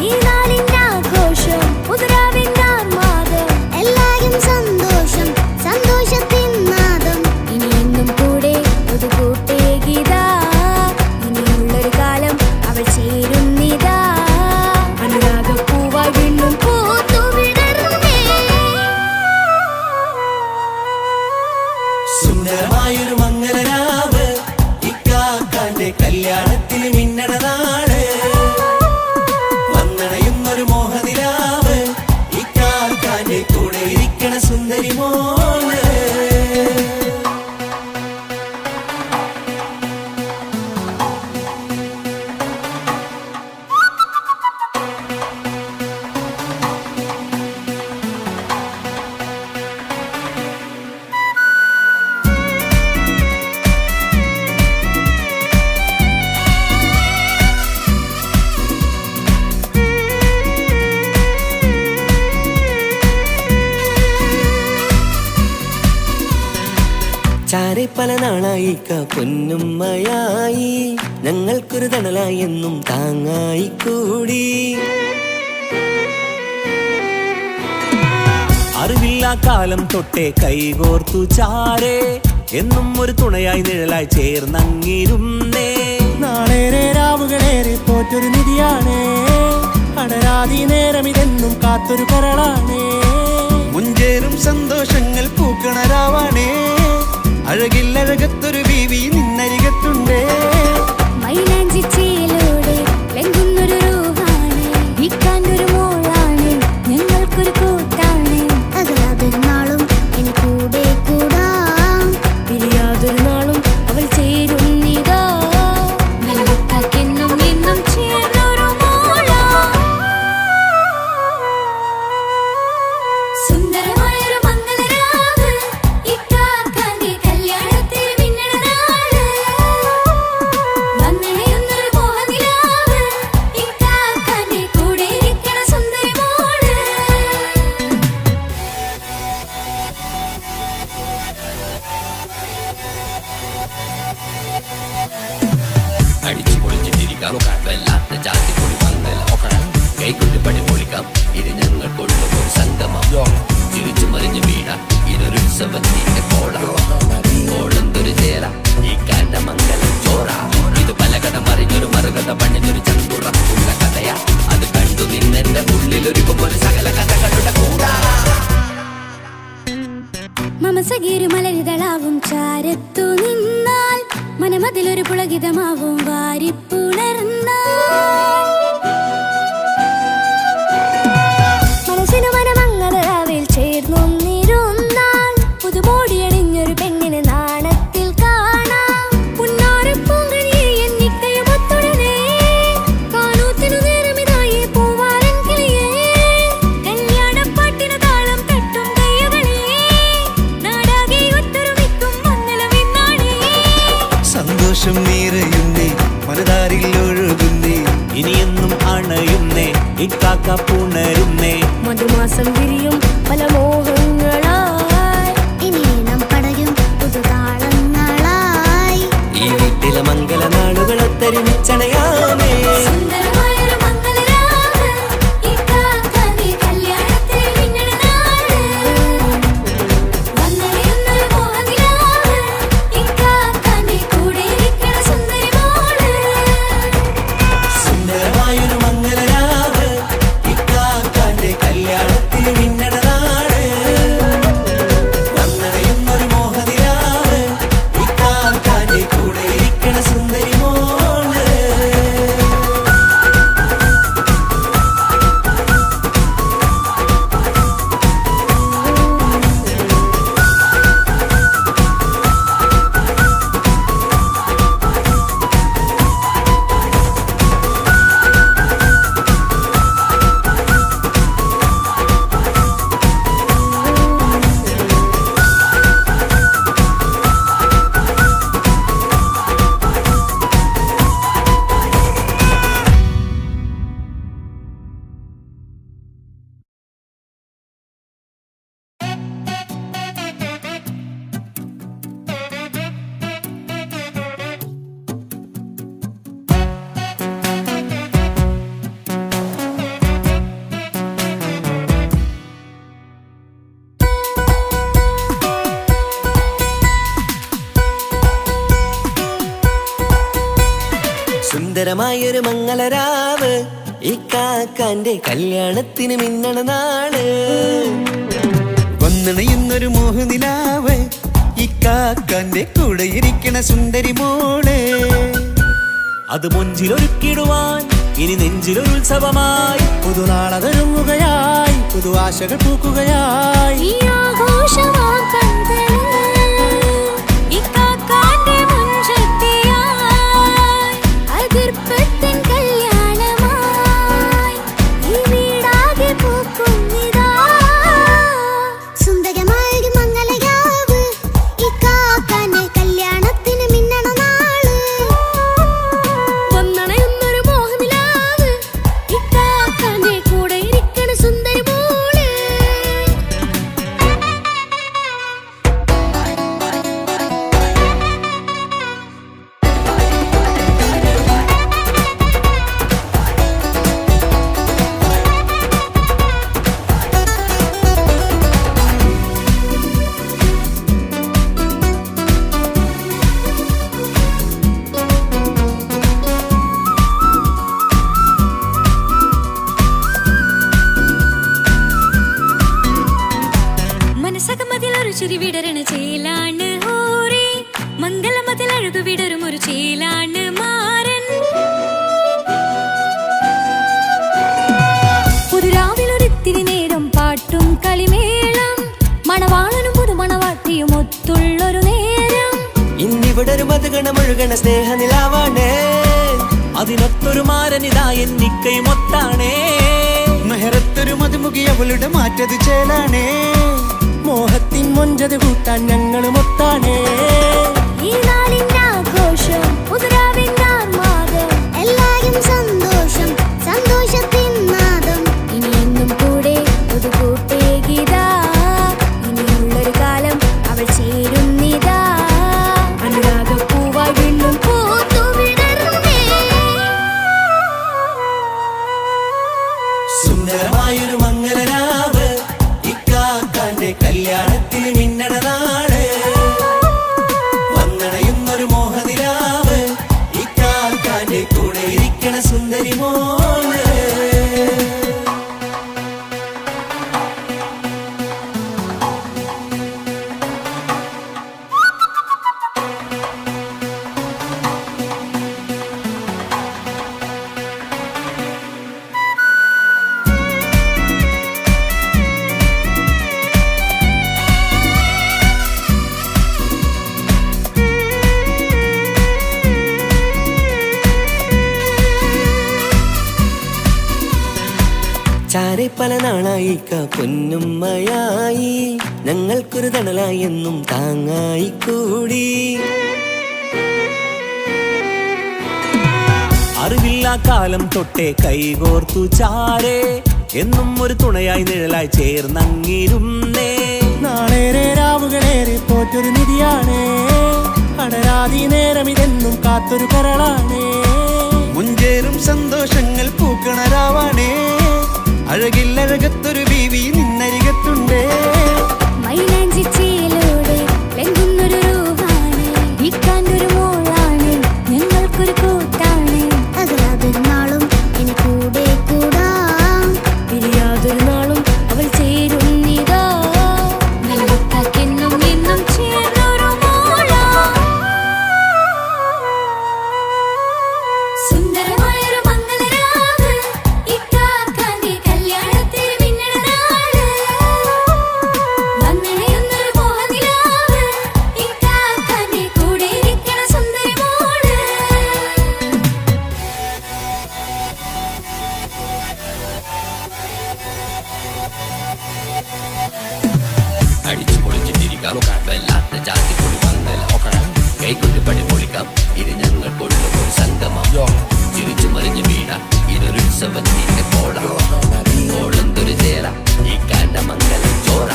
ഈ നാളിന്റെ ആഘോഷം പുതുരാവിന്റെ ആർമാദം എല്ലാരും സന്തോഷം സന്തോഷത്തിൻ നാദം ഇനി എന്നും കൂടെ പുതുകൂട്ടേ ഗീതാ ഇനിയുള്ളൊരു കാലം അവൾ ചേരുന്നിതാ അനുരാഗപ്പൂവായി വീണ്ടും പൂത്തു വിടർന്നേ സുന്ദരമായൊരു മംഗലരാവ് ഇക്കാക്കാന്റെ കല്യാണത്തിന് മിന്നണ നാട് വന്നണയുന്നൊരു മോഹനിലാവ് ഇക്കാക്കാന്റെ കൂടെ ഇരിക്കണ സുന്ദരി മോള് ചാരെ പല നാളായി പൊന്നുമ്മയായി ഞങ്ങൾക്കൊരു തണലായി എന്നും താങ്ങായി കൂടി അറിവില്ലാ കാലം തൊട്ടേ കൈകോർത്തു ചാരേ എന്നും ഒരു തുണയായി നിഴലായി ചേർന്നങ്ങിരുന്നേ നാളേറെ രാവുകളേറെ പോറ്റൊരു നിധിയാണേ അടരാതി നേരം ഇതെന്നും കാത്തൊരു കരളാണേ മുഞ്ചേറും സന്തോഷങ്ങൾ പൂക്കണരാവാണേ അഴകില്ലഴകത്തൊരു ബീവി നിന്നരികത്തുണ്ടേ മൈലാഞ്ചി ചേലോടെ ലംഘുന്നൊരു രൂപാണ് ഇക്കാണ്ടൊരു മോളാണ് ഞങ്ങൾക്കൊരു കൂട്ടാണ് അകലാതൊരു നാളും ഇനി കൂടെ കൂടാം പിരിയാതൊരു നാളും അവൾ ചേരുന്നിതാ നൽകെന്നും എന്നും ചേർന്നൊരു മോളാ സുന്ദരമായൊരു മംഗളരാവ് ഇക്കാക്കാന്റെ കല്യാണത്തിന് മിന്നണ നാള് വന്നണയുന്നൊരു മോഹനിലാവ് ഇക്കാക്കാന്റെ കൂടെ ഇരിക്കണ സുന്ദരി മോള് അടിച്ചു പൊളിച്ചിട്ടിരിക്കാം വല്ലാത്ത ജാതി പൊളി മംഗല കൈകൊണ്ട് പണി പൊളിക്കാം ഇത് ഞങ്ങൾ കൊള്ളും സംഗമം തിരിച്ചു മറിഞ്ഞു വീണ ഇതൊരു ഉത്സവത്തിന്റെ കോളന്തൊരു ചേര ഈ കാറ്റ മംഗലം ചോറ ഇത് പല കഥ മറിഞ്ഞൊരു മറുകഥ പണിഞ്ഞൊരു ചങ്കുറപ്പുള്ള കഥയാ അത് കണ്ടു നിന്നെന്റെ ഉള്ളിലൊരുക്കും ഒരു സകല കഥകളുടെ കൂടാ മമസഗീരു മലരിതളാവും ചാരത്തു നിന്നാൽ മനമതിലൊരു പുളകിതമാവും വാരിപ്പുണർന്നാൽ മനസ്സിനു മനമംഗളരാവിൽ ചേർന്നൊന്നിരുന്നാൽ പുതുമോടിയണിഞ്ഞൊരു പെണ്ണിന് നാണത്തിൽ കാണാം പുന്നാരപ്പൂങ്കനിയെ എന്നിക്കയും ഒത്തുടനെ കാനൂത്തിനു നേരമിതായി പൂവാലൻ കിളിയേ കല്യാണപ്പാട്ടിനു താളം തട്ടും കയ്യുകളേ നാടാകെ ഒത്തൊരുമിക്കും മംഗളമെന്നാണേ സന്തോഷം നിറയുന്നേ മനതാരിൽ ഒഴുകുന്നേ ഇനിയെന്നും അണയുന്നേ ഇക്കാക്ക പുണരുന്നേ മധുമാസം വിരിയും പല മോഹങ്ങളായി ഇനി നാം പടരും പുതുതാളങ്ങളായി ഈ വീട്ടിലെ മംഗല നാളുകളൊത്തരിച്ചണയാമേ സുന്ദരമായൊരു മംഗളരാവ് ഇക്കാക്കാന്റെ കല്യാണത്തിന് മിന്നണ നാള് വന്നണയുന്നൊരു മോഹനിലാവ് ഇക്കാക്കാന്റെ കൂടെ ഇരിക്കണ സുന്ദരി മോള് സുന്ദരമായൊരു മംഗലരാവ് ഇക്കാക്കാന്റെ കല്യാണത്തിന് മിന്നണ നാട് സുന്ദരമായൊരു മംഗളരാവ് ഈ കാക്കാന്റെ കല്യാണത്തിന് മിന്നണ നാള്. വന്നണയുന്നൊരു മോഹനിലാവ് ഈ കാക്കാന്റെ കൂടെ ഇരിക്കണ സുന്ദരി മോള്. അത് മൊഞ്ചിലൊരുക്കിടുവാൻ ഇനി നെഞ്ചിലൊരു ഉത്സവമായി പുതുനാളതൊരുങ്ങുകയായി പുതുവാശകൾ പൂക്കുകയായി. ഈ ആഘോഷമാം കൺകളിൽ ഇക്കാക്കാന്റെ മുൻചെത്തിയായി അതിർപ്പത്തിൻ കല്യാണമായി ഈ വീടാകെ പൂക്കുന്നിതാ. സുന്ദരമായൊരു മംഗളരാവ് ഇക്കാക്കാന്റെ കല്യാണത്തിന് മിന്നണ നാള്. വന്നണയുന്നൊരു മോഹനിലാവ് ഇക്കാക്കാന്റെ കൂടെ ഇരിക്കണ സുന്ദരി മോള്. മനസകമതിലൊരു ചിരി വിടരണ ചേലാണ് ഹോറി, മംഗലമതിൽ അഴകു വിടരും ഒരു ചേലാണ് മാരൻ. പുതുരാവിലൊരിത്തിരി നേരം പാട്ടും കളിമേളം, മണവാളനും പുതുമണവാട്ടിയും ഒത്തുള്ളൊരു നേരം. ഇന്നിവിടെ ഒരു മധുഗണമൊഴുകണ സ്നേഹനിലാവാണേ, അതിനൊത്തൊരു മാരനിതാ എന്നിക്കയും ഒത്താണേ. മെഹറത്തൊരു മധുമുഖി അവളുടെ മാറ്റത് ചേലാണേ. മോഹത്തിൻ മൊഞ്ചത് കൂട്ടാൻ ഞങ്ങളും ഒത്താണേ. ഈ നാളിന്റെ ആഘോഷം പുതുരാവിന്റെ ആർമാദം, എല്ലാരും സന്തോഷം സന്തോഷത്തിൻ നാദം. ഇനി എന്നും കൂടെ പുതുകൂട്ടേകിതാ, ഇനിയുള്ളൊരു കാലം അവൾ ചേരുന്നിതാ. അനുരാഗപ്പൂവായി വീണ്ടും പൂത്തുവിടരുന്നേ. സുന്ദരമായൊരു മംഗളരാവ് ഇക്കാക്കാന്റെ കല്യാണത്തിന് മിന്നണ നാള്. വന്നണയുന്നൊരു മോഹനിലാവ് ഇക്കാക്കാന്റെ കൂടെ ഇരിക്കണ സുന്ദരി മോള്. ചാരെ പല നാളായി പൊന്നുമ്മയായി, ഞങ്ങൾക്കൊരു തണലായി എന്നും താങ്ങായി കൂടി. അറിവില്ലാ കാലം തൊട്ടേ കൈകോർത്തു ചാരേ, എന്നും ഒരു തുണയായി നിഴലായി ചേർന്നങ്ങിരുന്നേ. നാളേറെ രാവുകളേറെ പോറ്റൊരു നിധിയാണേ, അടരാതി നേരം ഇതെന്നും കാത്തൊരു കരളാണേ. മുഞ്ചേറും സന്തോഷങ്ങൾ പൂക്കണരാവാണേ, അഴകില്ലഴകത്തൊരു ബീവി നിന്നരികത്തുണ്ടേ. മൈലാഞ്ചിച്ചേലോടെ ലംഘുന്നൊരു രൂപാണ് ഇക്കാന്റൊരു മോളാണ്, ഞങ്ങൾക്കൊരു കൂട്ടാണ്. അകലാതൊരു നാളും ഇനി കൂടെ കൂടാം, പിരിയാതൊരു നാളും അവൾ ചേരുന്നിതാ. ഞങ്ങൾക്കെന്നും എന്നും ചേർന്നൊരു മോളാ. സുന്ദരമായൊരു മംഗളരാവ് ഇക്കാക്കാന്റെ കല്യാണത്തിന് മിന്നണ നാള്. വന്നണയുന്നൊരു മോഹനിലാവ് ഇക്കാക്കാന്റെ കൂടെ ഇരിക്കണ സുന്ദരി മോള്. അടിച്ചു പൊളിച്ചിട്ടിരിക്കാം, വല്ലാത്ത ജാതി പൊളി വന്നല്ല. കൈകൊണ്ട് പണി പൊളിക്കാം, ഇത് ഞങ്ങൾ കൊള്ളും സംഗമം. ചിരിച്ചു മറിഞ്ഞു വീണ ഇതൊരു ഉത്സവത്തിന്റെ കോളം. കോളന്തൊരു ചേര ഈ കാണ്ട മംഗലം ചോറ.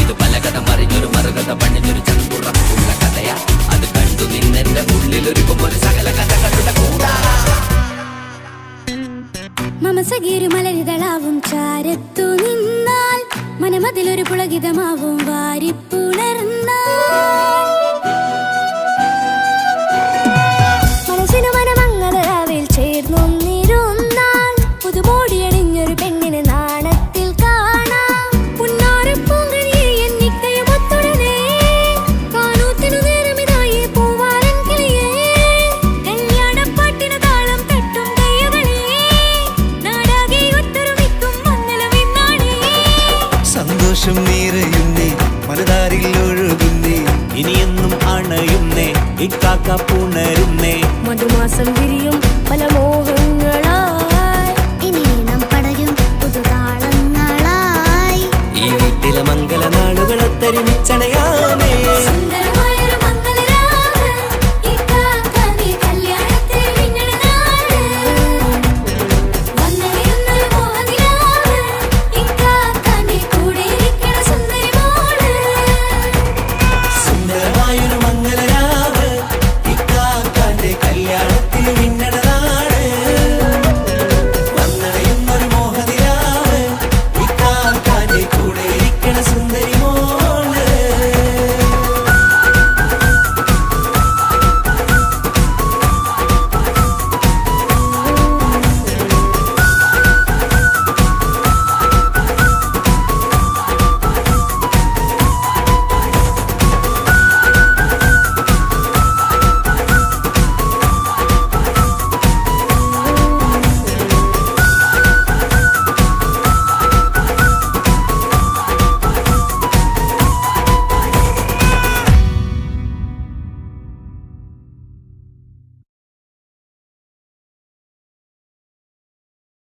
ഇത് പല കഥ മറിഞ്ഞൊരു മറുകഥ പണിഞ്ഞൊരു ചങ്കുറപ്പുള്ള കഥയാ. അത് കണ്ടു നിന്നെന്റെ ഉള്ളിലൊരുക്കും ഒരു സകല കഥകളുടെ കൂടാ. മമസകീരു മലരിതളാവും ചാരത്തു നിന്നാൽ, മനമതിലൊരു പുളകിതമാവും വാരിപ്പുണർന്നാൽ. മനസ്സിനു മനമംഗളരാവിൽ ഇക്കാക്ക പുണരുന്നേ മധുമാസം വിരിയും പല മോഹങ്ങളായി ഇനി നാം പടരും പുതുതാളങ്ങളായി ഈ വീട്ടിലെ മംഗളനാളുകളൊത്തരിമിച്ചണയ